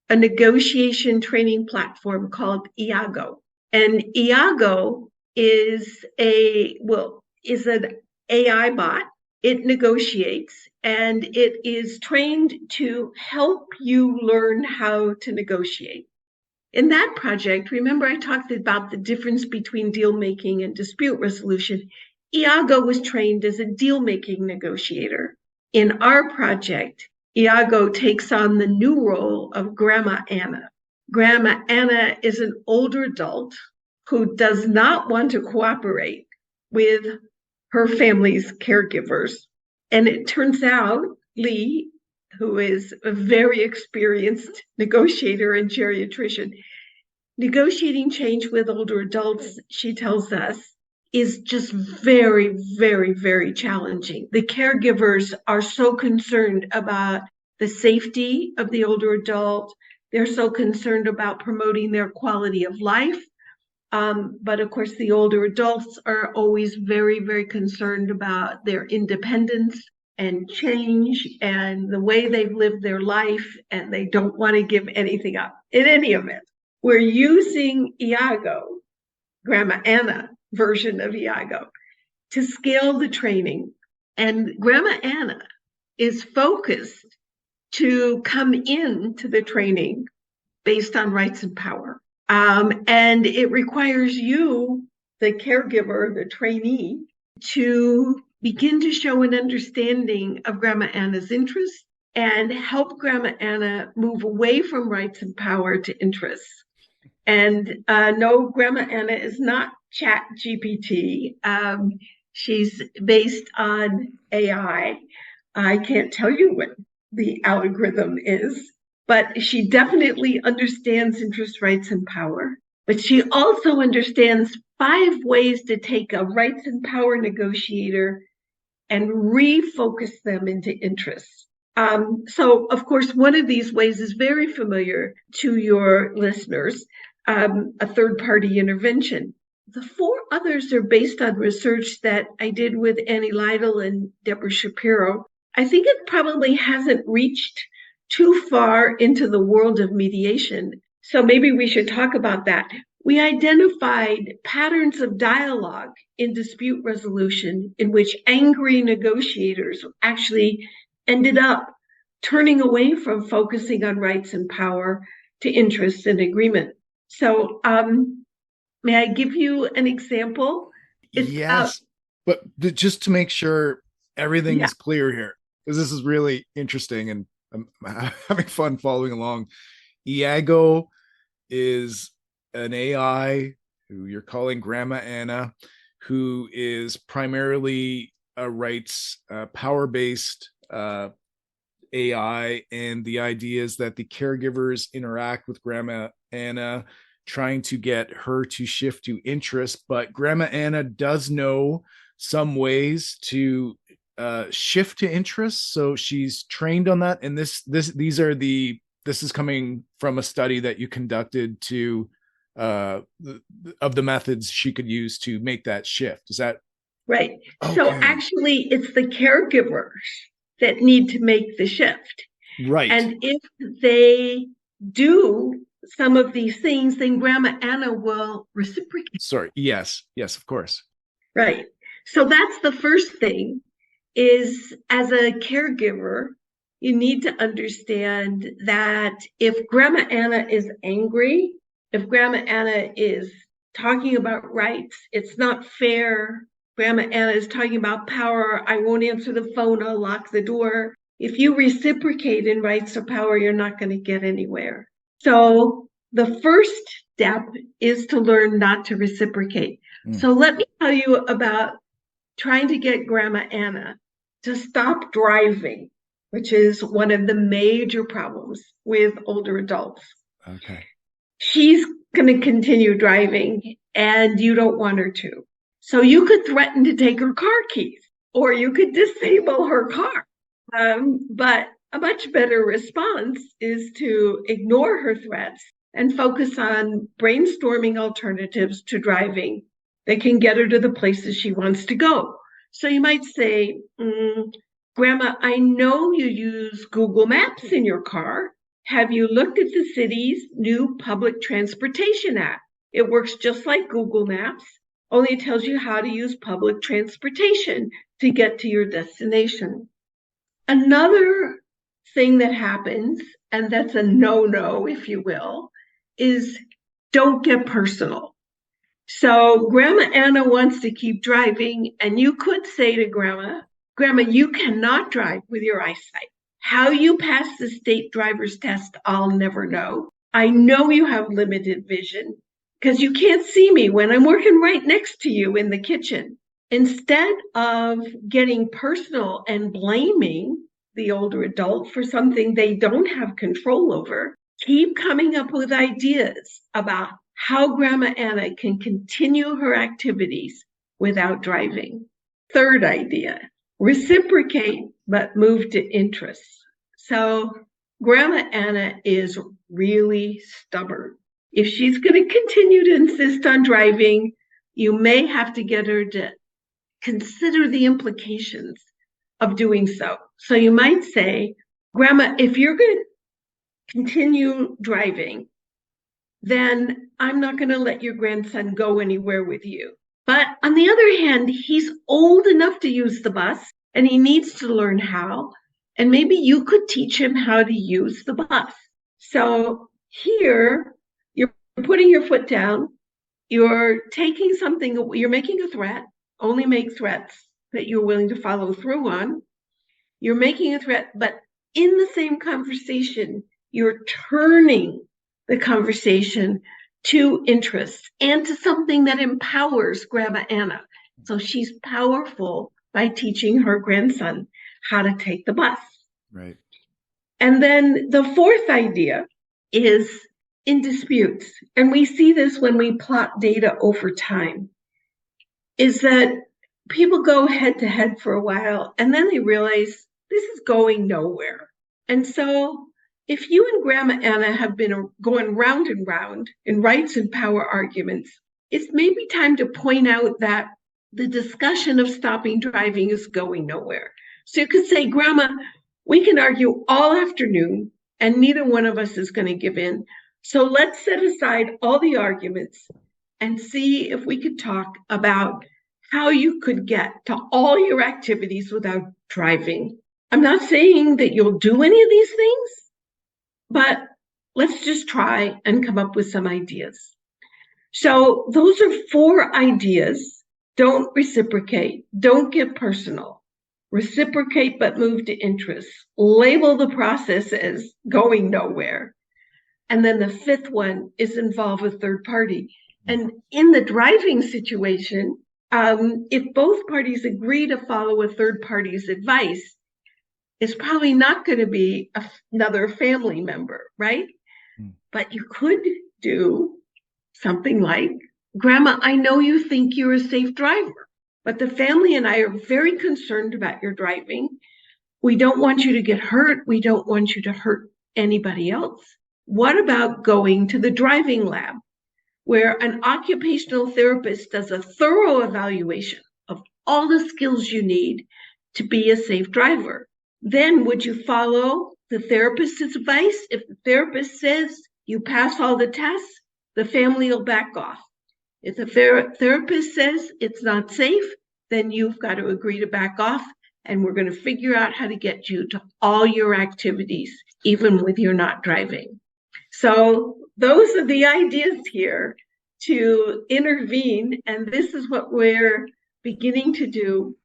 a negotiation training platform called Iago. And Iago is an AI bot. It negotiates, and it is trained to help you learn how to negotiate. In that project, remember I talked about the difference between deal making and dispute resolution. Iago was trained as a deal-making negotiator. In our project, Iago takes on the new role of Grandma Anna. Grandma Anna is an older adult who does not want to cooperate with her family's caregivers. And it turns out Lee, who is a very experienced negotiator and geriatrician, negotiating change with older adults, she tells us, is just very, very, very challenging. The caregivers are so concerned about the safety of the older adult. They're so concerned about promoting their quality of life. But of course, the older adults are always very, very concerned about their independence and change and the way they've lived their life, and they don't want to give anything up. In any event, we're using Iago, Grandma Anna version of Iago, to scale the training. And Grandma Anna is focused to come into the training based on rights and power. And it requires you, the caregiver, the trainee, to begin to show an understanding of Grandma Anna's interests and help Grandma Anna move away from rights and power to interests. And no, Grandma Anna is not Chat GPT. She's based on AI. I can't tell you what the algorithm is, but she definitely understands interest, rights, and power. But she also understands 5 ways to take a rights and power negotiator and refocus them into interests. So, of course, one of these ways is very familiar to your listeners, a third-party intervention. The 4 others are based on research that I did with Annie Lytle and Deborah Shapiro. I think it probably hasn't reached too far into the world of mediation, so maybe we should talk about that. We identified patterns of dialogue in dispute resolution in which angry negotiators actually ended up turning away from focusing on rights and power to interests and agreement. So, may I give you an example? Yes, but just to make sure everything is clear here, because this is really interesting, and I'm having fun following along. Iago is an AI who you're calling Grandma Anna, who is primarily a rights power-based AI, and the idea is that the caregivers interact with Grandma Anna, trying to get her to shift to interest. But Grandma Anna does know some ways to shift to interest, so she's trained on that. And this is coming from a study that you conducted to of the methods she could use to make that shift. Is that right? okay? So actually, it's the caregivers that need to make the shift. Right. And if they do some of these things, then Grandma Anna will reciprocate. Sorry. Yes, of course. Right. So that's the first thing, is as a caregiver, you need to understand that if Grandma Anna is angry, if Grandma Anna is talking about rights, it's not fair. Grandma Anna is talking about power. I won't answer the phone. I'll lock the door. If you reciprocate in rights or power, you're not going to get anywhere. So the first step is to learn not to reciprocate. So let me tell you about trying to get Grandma Anna to stop driving, which is one of the major problems with older adults. Okay. She's going to continue driving and you don't want her to. So you could threaten to take her car keys, or you could disable her car. But a much better response is to ignore her threats and focus on brainstorming alternatives to driving that can get her to the places she wants to go. So you might say, Grandma, I know you use Google Maps in your car. Have you looked at the city's new public transportation app? It works just like Google Maps, only it tells you how to use public transportation to get to your destination. Another thing that happens, and that's a no-no, if you will, is don't get personal. So Grandma Anna wants to keep driving, and you could say to Grandma, you cannot drive with your eyesight. How you pass the state driver's test, I'll never know. I know you have limited vision because you can't see me when I'm working right next to you in the kitchen. Instead of getting personal and blaming the older adult for something they don't have control over, keep coming up with ideas about how Grandma Anna can continue her activities without driving. Third idea, reciprocate, but move to interests. So Grandma Anna is really stubborn. If she's going to continue to insist on driving, you may have to get her to consider the implications of doing so. So you might say, Grandma, if you're going to continue driving, then I'm not going to let your grandson go anywhere with you. But on the other hand, he's old enough to use the bus and he needs to learn how. And maybe you could teach him how to use the bus. So here, you're putting your foot down. You're taking something, you're making a threat. Only make threats that you're willing to follow through on. You're making a threat, but in the same conversation, you're turning the conversation to interests and to something that empowers Grandma Anna. So she's powerful by teaching her grandson how to take the bus. Right. And then the fourth idea is in disputes. And we see this when we plot data over time, is that people go head to head for a while and then they realize this is going nowhere. And so if you and Grandma Anna have been going round and round in rights and power arguments, it's maybe time to point out that the discussion of stopping driving is going nowhere. So you could say, Grandma, we can argue all afternoon and neither one of us is going to give in. So let's set aside all the arguments and see if we could talk about how you could get to all your activities without driving. I'm not saying that you'll do any of these things, but let's just try and come up with some ideas. So those are 4 ideas. Don't reciprocate. Don't get personal. reciprocate but move to interest, label the process as going nowhere. And then the fifth one is involve a third party. And in the driving situation, if both parties agree to follow a third party's advice, it's probably not going to be another family member, right? But you could do something like, Grandma, I know you think you're a safe driver, but the family and I are very concerned about your driving. We don't want you to get hurt. We don't want you to hurt anybody else. What about going to the driving lab, where an occupational therapist does a thorough evaluation of all the skills you need to be a safe driver? Then would you follow the therapist's advice? If the therapist says you pass all the tests, the family will back off. If the therapist says it's not safe, then you've got to agree to back off, and we're going to figure out how to get you to all your activities, even when you're not driving. So those are the ideas here to intervene, and this is what we're beginning to do,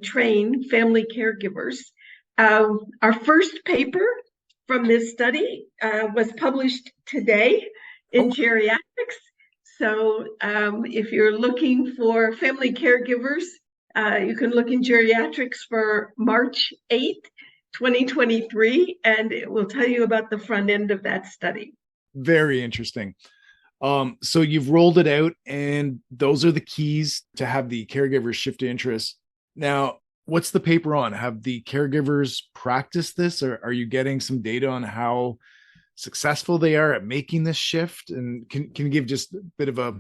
train family caregivers. Our first paper from this study was published today in Geriatrics. So if you're looking for family caregivers, you can look in Geriatrics for March 8th, 2023, and it will tell you about the front end of that study. Very interesting. So you've rolled it out, and those are the keys to have the caregivers shift to interest. Now, what's the paper on? Have the caregivers practiced this, or are you getting some data on how successful they are at making this shift? And can you give just a bit of a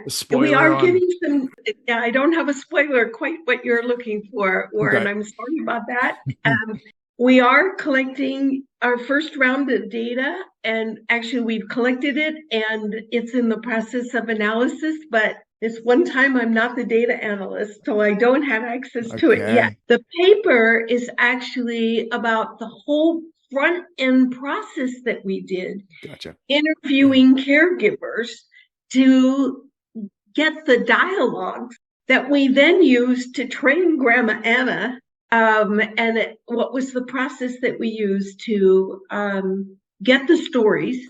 spoiler? We are getting some. Yeah, I don't have a spoiler quite what you're looking for, Warren. Okay. I'm sorry about that. We are collecting our first round of data, and actually we've collected it and it's in the process of analysis, but this one time I'm not the data analyst, so I don't have access to it yet. The paper is actually about the whole front end process that we did, interviewing caregivers to get the dialogues that we then used to train Grandma Anna. What was the process that we used to get the stories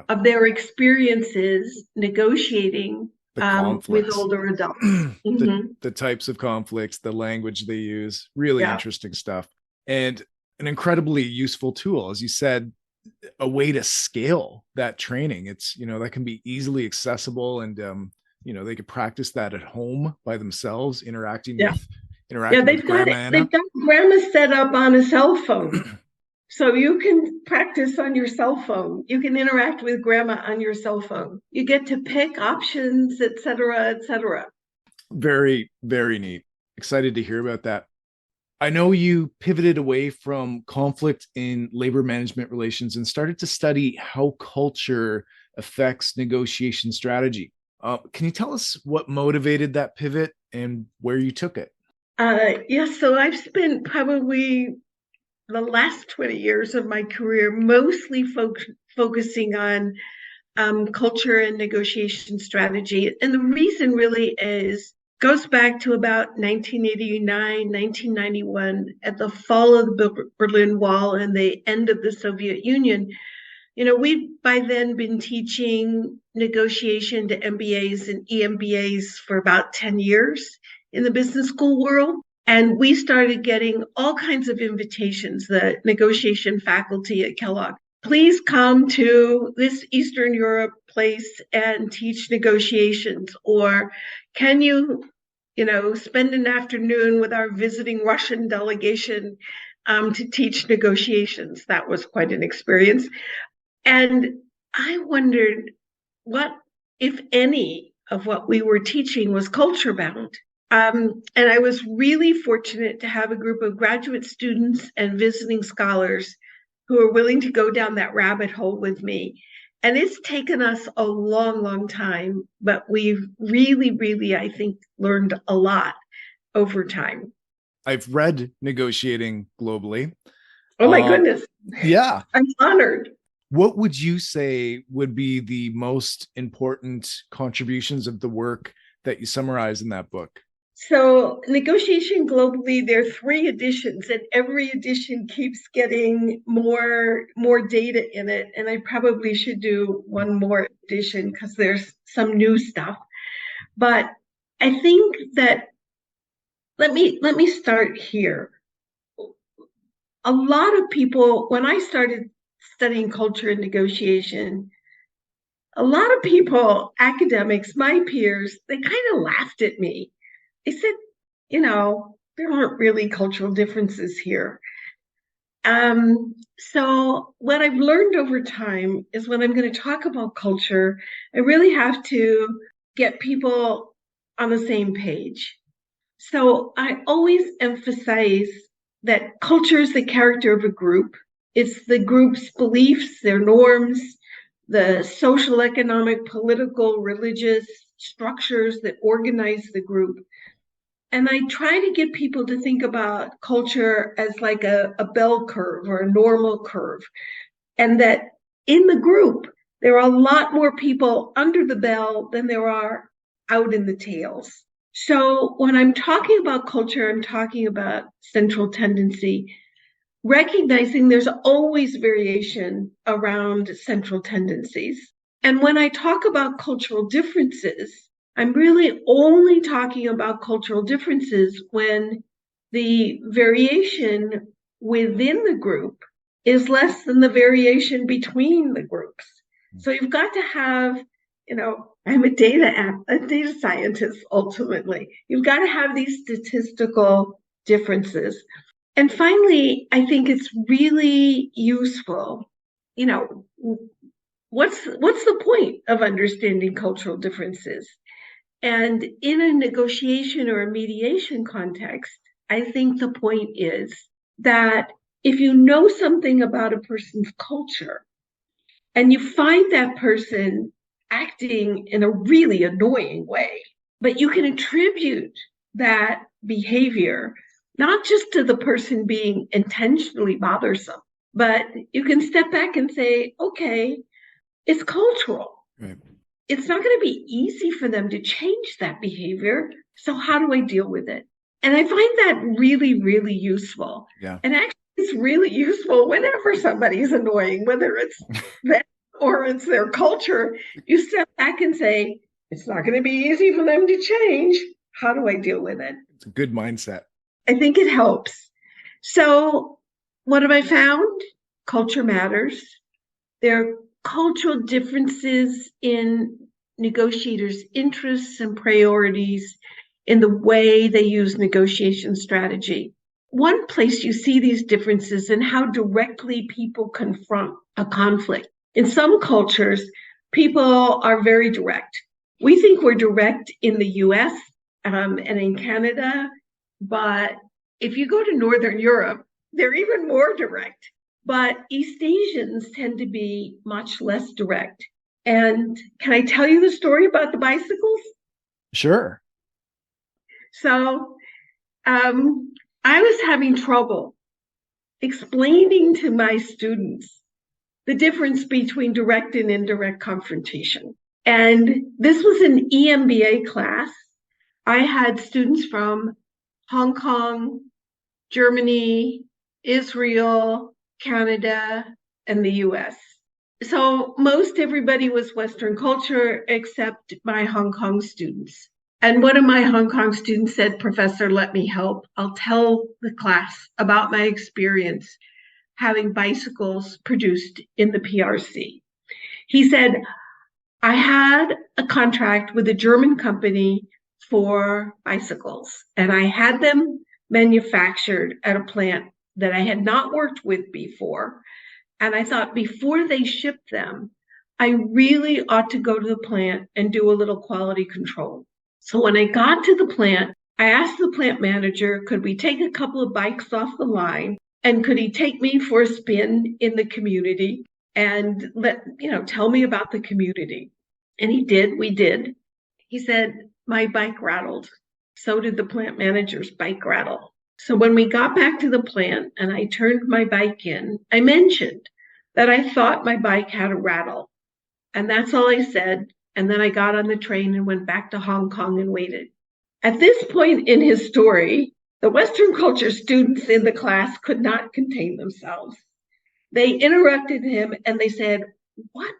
of their experiences negotiating with older adults. The types of conflicts, the language they use, really interesting stuff. And an incredibly useful tool, as you said, a way to scale that training. It's, that can be easily accessible, and, they could practice that at home by themselves, interacting with Grandma. They've got Grandma set up on a cell phone. So you can practice on your cell phone. You can interact with Grandma on your cell phone. You get to pick options, et cetera, et cetera. Very, very neat. Excited to hear about that. I know you pivoted away from conflict in labor management relations and started to study how culture affects negotiation strategy. Can you tell us what motivated that pivot and where you took it? So I've spent probably the last 20 years of my career mostly focusing on culture and negotiation strategy. And the reason really goes back to about 1989, 1991, at the fall of the Berlin Wall and the end of the Soviet Union. We'd by then been teaching negotiation to MBAs and EMBAs for about 10 years in the business school world. And we started getting all kinds of invitations, the negotiation faculty at Kellogg. Please come to this Eastern Europe place and teach negotiations. Or can you, spend an afternoon with our visiting Russian delegation to teach negotiations? That was quite an experience. And I wondered what, if any, of what we were teaching was culture bound. And I was really fortunate to have a group of graduate students and visiting scholars who are willing to go down that rabbit hole with me. And it's taken us a long, long time, but we've really, really, I think, learned a lot over time. I've read Negotiating Globally. Oh, my goodness. Yeah. I'm honored. What would you say would be the most important contributions of the work that you summarize in that book? So negotiation globally, there are 3 editions, and every edition keeps getting more data in it. And I probably should do one more edition because there's some new stuff. But I think that let me start here. A lot of people, when I started studying culture and negotiation, a lot of people, academics, my peers, they kind of laughed at me. They said, there aren't really cultural differences here. So what I've learned over time is when I'm going to talk about culture, I really have to get people on the same page. So I always emphasize that culture is the character of a group. It's the group's beliefs, their norms, the social, economic, political, religious structures that organize the group. And I try to get people to think about culture as like a bell curve or a normal curve. And that in the group, there are a lot more people under the bell than there are out in the tails. So when I'm talking about culture, I'm talking about central tendency, recognizing there's always variation around central tendencies. And when I talk about cultural differences, I'm really only talking about cultural differences when the variation within the group is less than the variation between the groups. So you've got to have, I'm a data scientist ultimately. You've got to have these statistical differences. And finally, I think it's really useful, what's the point of understanding cultural differences? And in a negotiation or a mediation context, I think the point is that if you know something about a person's culture and you find that person acting in a really annoying way, but you can attribute that behavior not just to the person being intentionally bothersome, but you can step back and say, okay, it's cultural. Right. It's not going to be easy for them to change that behavior. So how do I deal with it? And I find that really, really useful. Yeah. And actually, it's really useful whenever somebody's annoying, whether it's them or it's their culture. You step back and say, it's not going to be easy for them to change. How do I deal with it? It's a good mindset. I think it helps. So what have I found? Culture matters. There are cultural differences in negotiators' interests and priorities in the way they use negotiation strategy. One place you see these differences in how directly people confront a conflict. In some cultures, people are very direct. We think we're direct in the US and in Canada, but if you go to Northern Europe, they're even more direct. But East Asians tend to be much less direct. And can I tell you the story about the bicycles? Sure. So I was having trouble explaining to my students the difference between direct and indirect confrontation. And this was an EMBA class. I had students from Hong Kong, Germany, Israel, Canada, and the US. So most everybody was Western culture except my Hong Kong students. And one of my Hong Kong students said, "Professor, let me help. I'll tell the class about my experience having bicycles produced in the PRC." He said, "I had a contract with a German company for bicycles, and I had them manufactured at a plant that I had not worked with before. And I thought before they shipped them, I really ought to go to the plant and do a little quality control." So when I got to the plant, I asked the plant manager, could we take a couple of bikes off the line? And could he take me for a spin in the community and tell me about the community? And he did, we did. He said, my bike rattled. So did the plant manager's bike rattle. So when we got back to the plant and I turned my bike in, I mentioned that I thought my bike had a rattle. And that's all I said. And then I got on the train and went back to Hong Kong and waited. At this point in his story, the Western culture students in the class could not contain themselves. They interrupted him and they said, "What?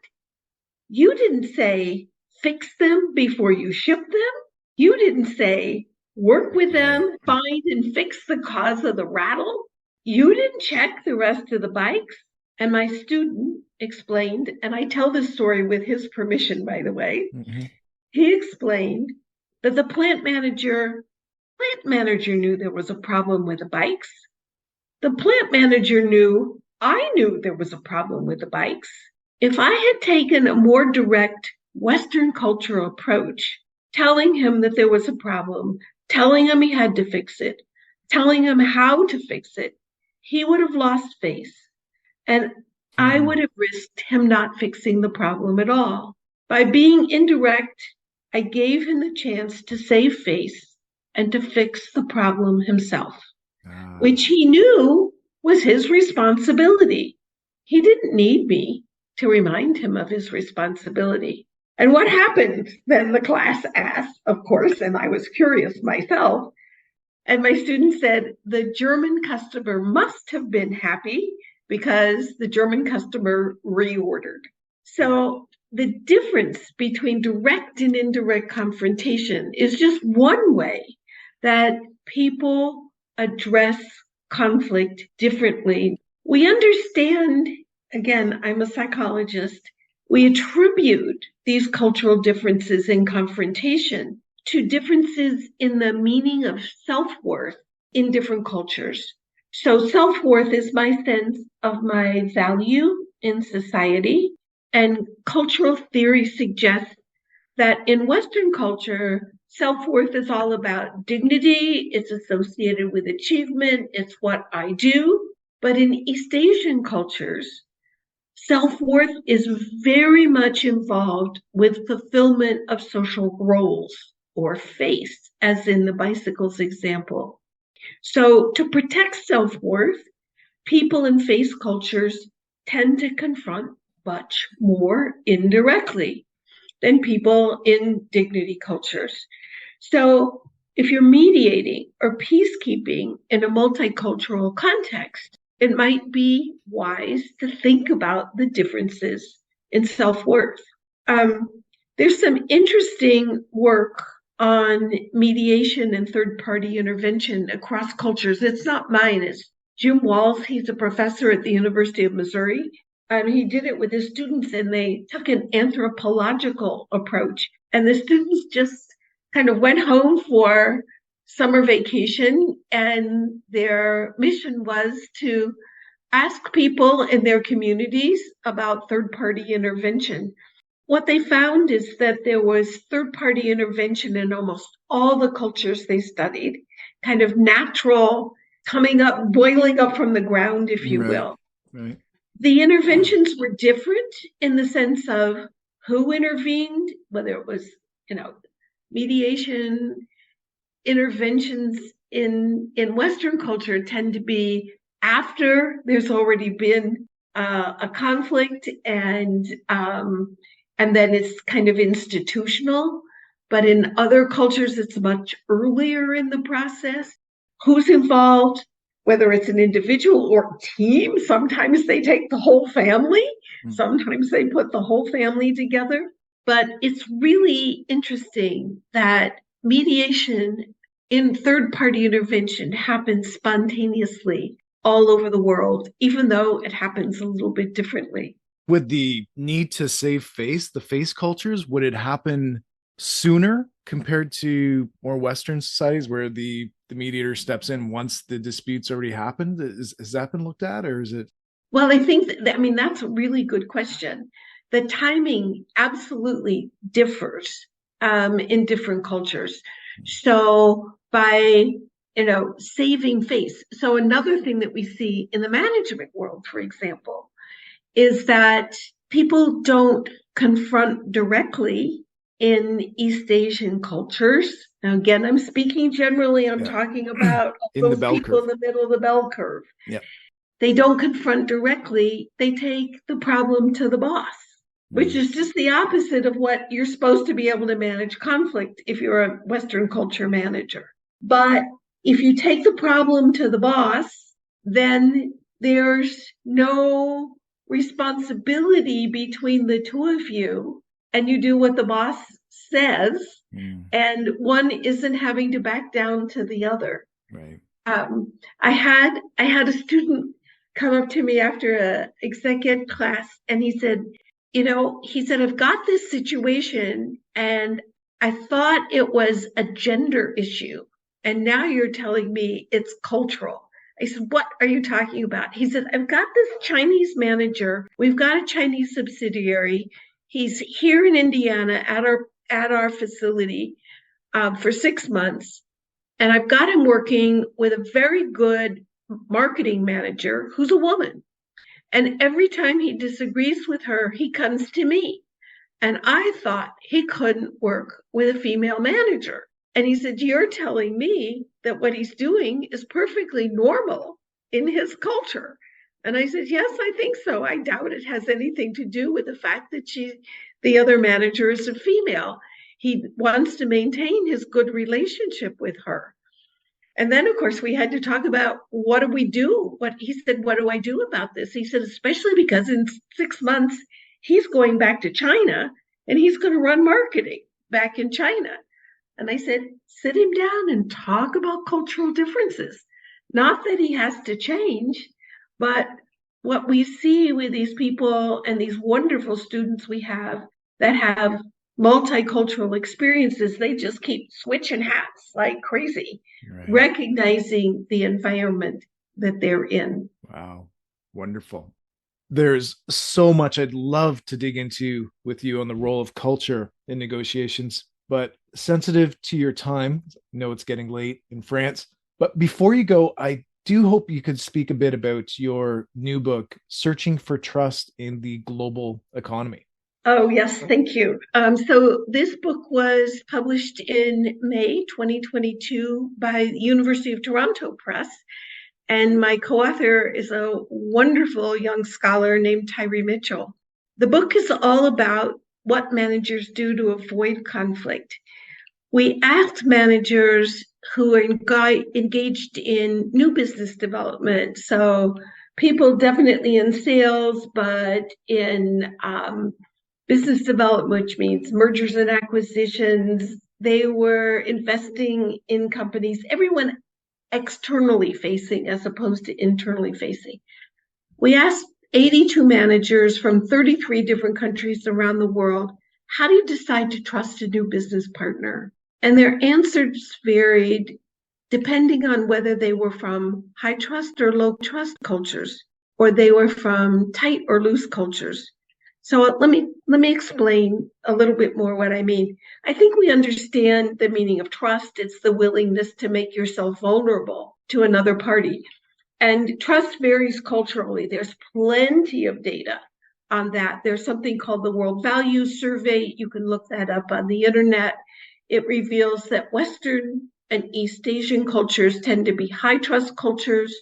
You didn't say fix them before you ship them? You didn't say work with them, find and fix the cause of the rattle? You didn't check the rest of the bikes?" And my student explained, and I tell this story with his permission, by the way. He explained that the plant manager knew there was a problem with the bikes. The plant manager knew I knew there was a problem with the bikes. If I had taken a more direct Western cultural approach, telling him that there was a problem, telling him he had to fix it, telling him how to fix it, he would have lost face. And I would have risked him not fixing the problem at all. By being indirect, I gave him the chance to save face and to fix the problem himself, which he knew was his responsibility. He didn't need me to remind him of his responsibility. And what happened? Then the class asked, of course, and I was curious myself. And my student said, the German customer must have been happy because the German customer reordered. So the difference between direct and indirect confrontation is just one way that people address conflict differently. We understand, again, I'm a psychologist, we attribute these cultural differences in confrontation to differences in the meaning of self-worth in different cultures. So self-worth is my sense of my value in society, and cultural theory suggests that in Western culture, self-worth is all about dignity, it's associated with achievement, it's what I do. But in East Asian cultures, self-worth is very much involved with fulfillment of social roles or face, as in the bicycles example. So to protect self-worth, people in face cultures tend to confront much more indirectly than people in dignity cultures. So if you're mediating or peacekeeping in a multicultural context, it might be wise to think about the differences in self-worth. There's some interesting work on mediation and third-party intervention across cultures. It's not mine, it's Jim Walls. He's a professor at the University of Missouri. And he did it with his students, and they took an anthropological approach. And the students just kind of went home for summer vacation, and their mission was to ask people in their communities about third-party intervention. What they found is that there was third-party intervention in almost all the cultures they studied, kind of natural, coming up, boiling up from the ground, if you will. Right. The interventions were different in the sense of who intervened, whether it was, mediation. Interventions in Western culture tend to be after there's already been a conflict, and then it's kind of institutional. But in other cultures, it's much earlier in the process. Who's involved, whether it's an individual or team. Sometimes they take the whole family. Sometimes they put the whole family together. But it's really interesting that mediation in third-party intervention happens spontaneously all over the world, even though it happens a little bit differently. With the need to save face, the face cultures, would it happen sooner compared to more Western societies where the mediator steps in once the dispute's already happened? Has that been looked at, or is it? Well, I think that's a really good question. The timing absolutely differs in different cultures. So by saving face. So another thing that we see in the management world, for example, is that people don't confront directly in East Asian cultures. Now, again, I'm speaking generally. I'm talking about those people in the middle of the bell curve. Yeah. They don't confront directly. They take the problem to the boss. which is just the opposite of what you're supposed to be able to manage conflict if you're a Western culture manager. But if you take the problem to the boss, then there's no responsibility between the two of you, and you do what the boss says, and one isn't having to back down to the other. Right. I had a student come up to me after a exec ed class, and he said, I've got this situation and I thought it was a gender issue, and now you're telling me it's cultural. I said, what are you talking about? He said, I've got this Chinese manager. We've got a Chinese subsidiary. He's here in Indiana at our facility for 6 months. And I've got him working with a very good marketing manager who's a woman. And every time he disagrees with her, he comes to me. And I thought he couldn't work with a female manager. And he said, you're telling me that what he's doing is perfectly normal in his culture. And I said, yes, I think so. I doubt it has anything to do with the fact that the other manager is a female. He wants to maintain his good relationship with her. And then, of course, we had to talk about what do we do? He said, what do I do about this? He said, especially because in 6 months, he's going back to China and he's going to run marketing back in China. And I said, sit him down and talk about cultural differences. Not that he has to change, but what we see with these people and these wonderful students we have that have multicultural experiences, they just keep switching hats like crazy, right, recognizing the environment that they're in. Wow. Wonderful. There's so much I'd love to dig into with you on the role of culture in negotiations, but sensitive to your time, I know it's getting late in France. But before you go, I do hope you could speak a bit about your new book, Searching for Trust in the Global Economy. Oh, yes, thank you. So this book was published in May 2022 by the University of Toronto Press. And my co-author is a wonderful young scholar named Tyree Mitchell. The book is all about what managers do to avoid conflict. We asked managers who are engaged in new business development, so people definitely in sales, but in business development, which means mergers and acquisitions. They were investing in companies, everyone externally facing as opposed to internally facing. We asked 82 managers from 33 different countries around the world, how do you decide to trust a new business partner? And their answers varied depending on whether they were from high trust or low trust cultures, or they were from tight or loose cultures. So let me explain a little bit more what I mean. I think we understand the meaning of trust. It's the willingness to make yourself vulnerable to another party. And trust varies culturally. There's plenty of data on that. There's something called the World Values Survey. You can look that up on the internet. It reveals that Western and East Asian cultures tend to be high trust cultures.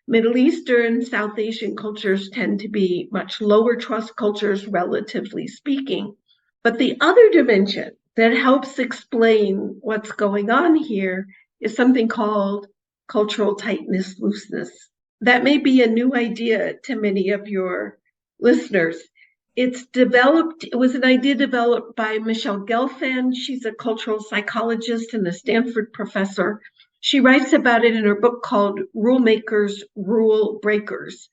Middle Eastern, South Asian cultures tend to be much lower trust cultures, relatively speaking. But the other dimension that helps explain what's going on here is something called cultural tightness, looseness. That may be a new idea to many of your listeners. It was an idea developed by Michelle Gelfand. She's a cultural psychologist and a Stanford professor. She writes about it in her book called Rule Makers, Rule Breakers.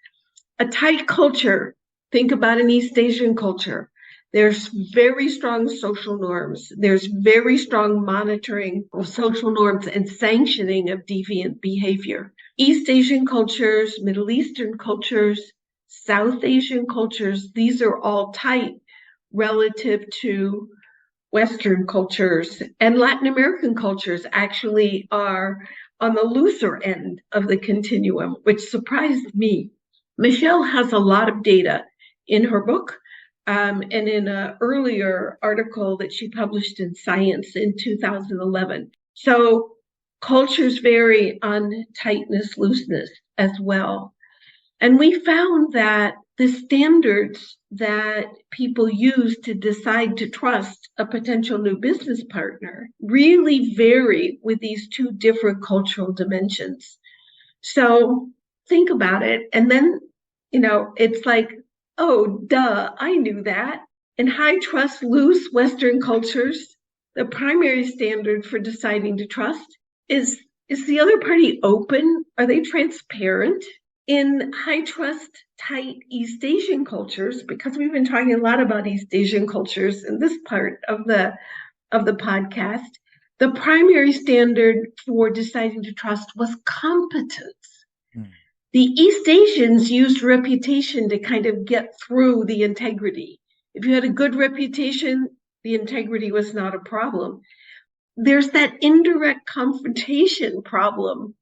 A tight culture, think about an East Asian culture. There's very strong social norms. There's very strong monitoring of social norms and sanctioning of deviant behavior. East Asian cultures, Middle Eastern cultures, South Asian cultures, these are all tight relative to Western cultures, and Latin American cultures actually are on the looser end of the continuum, which surprised me. Michelle has a lot of data in her book and in an earlier article that she published in Science in 2011. So cultures vary on tightness, looseness as well. And we found that the standards that people use to decide to trust a potential new business partner really vary with these two different cultural dimensions. So think about it. And then, it's like, oh, duh, I knew that. In high trust, loose Western cultures, the primary standard for deciding to trust is the other party open? Are they transparent? In high trust, tight East Asian cultures, because we've been talking a lot about East Asian cultures in this part of the podcast, the primary standard for deciding to trust was competence. The East Asians used reputation to kind of get through the integrity. If you had a good reputation, the integrity was not a problem. There's that indirect confrontation problem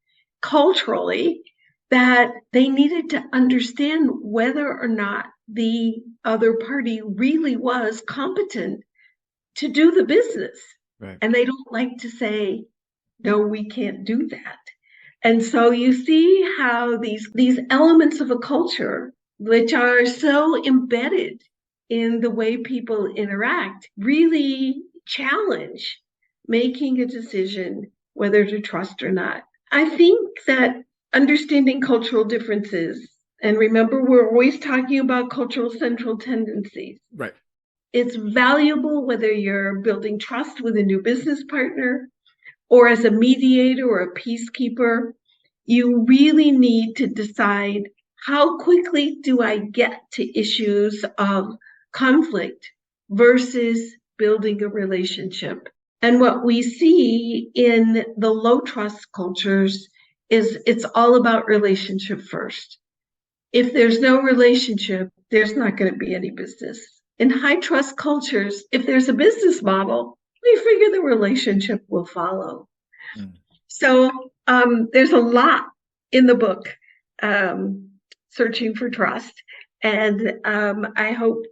culturally that they needed to understand whether or not the other party really was competent to do the business. Right. And they don't like to say, no, we can't do that. And so you see how these elements of a culture, which are so embedded in the way people interact, really challenge making a decision whether to trust or not. I think that understanding cultural differences, and remember, we're always talking about cultural central tendencies. Right. It's valuable whether you're building trust with a new business partner or as a mediator or a peacekeeper. You really need to decide, how quickly do I get to issues of conflict versus building a relationship? And what we see in the low trust cultures is it's all about relationship first. If there's no relationship, there's not going to be any business. In high trust cultures, if there's a business model, we figure the relationship will follow. So there's a lot in the book, Searching for Trust. And I hope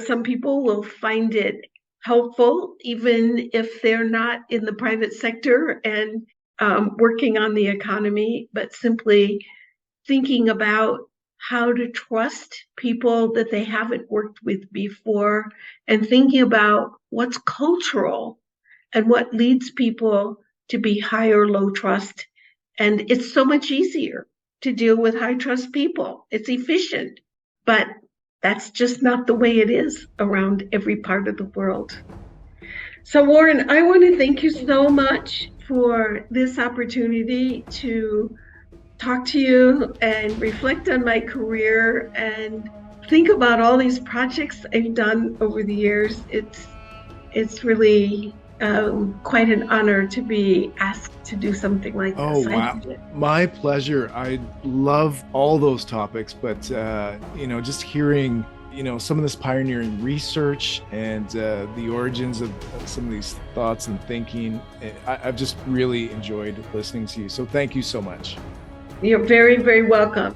some people will find it helpful, even if they're not in the private sector and working on the economy, but simply thinking about how to trust people that they haven't worked with before, and thinking about what's cultural and what leads people to be high or low trust. And it's so much easier to deal with high trust people. It's efficient, but that's just not the way it is around every part of the world. So Warren, I want to thank you so much for this opportunity to talk to you and reflect on my career and think about all these projects I've done over the years. It's really quite an honor to be asked to do something like this. Oh, wow. My pleasure. I love all those topics, but, just hearing, some of this pioneering research and the origins of some of these thoughts and thinking, I've just really enjoyed listening to you. So thank you so much. You're very, very welcome.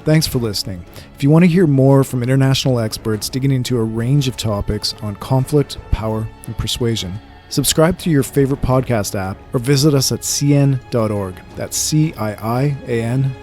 Thanks for listening. If you want to hear more from international experts digging into a range of topics on conflict, power, and persuasion, subscribe to your favorite podcast app or visit us at cian.org. That's CIIAN.org.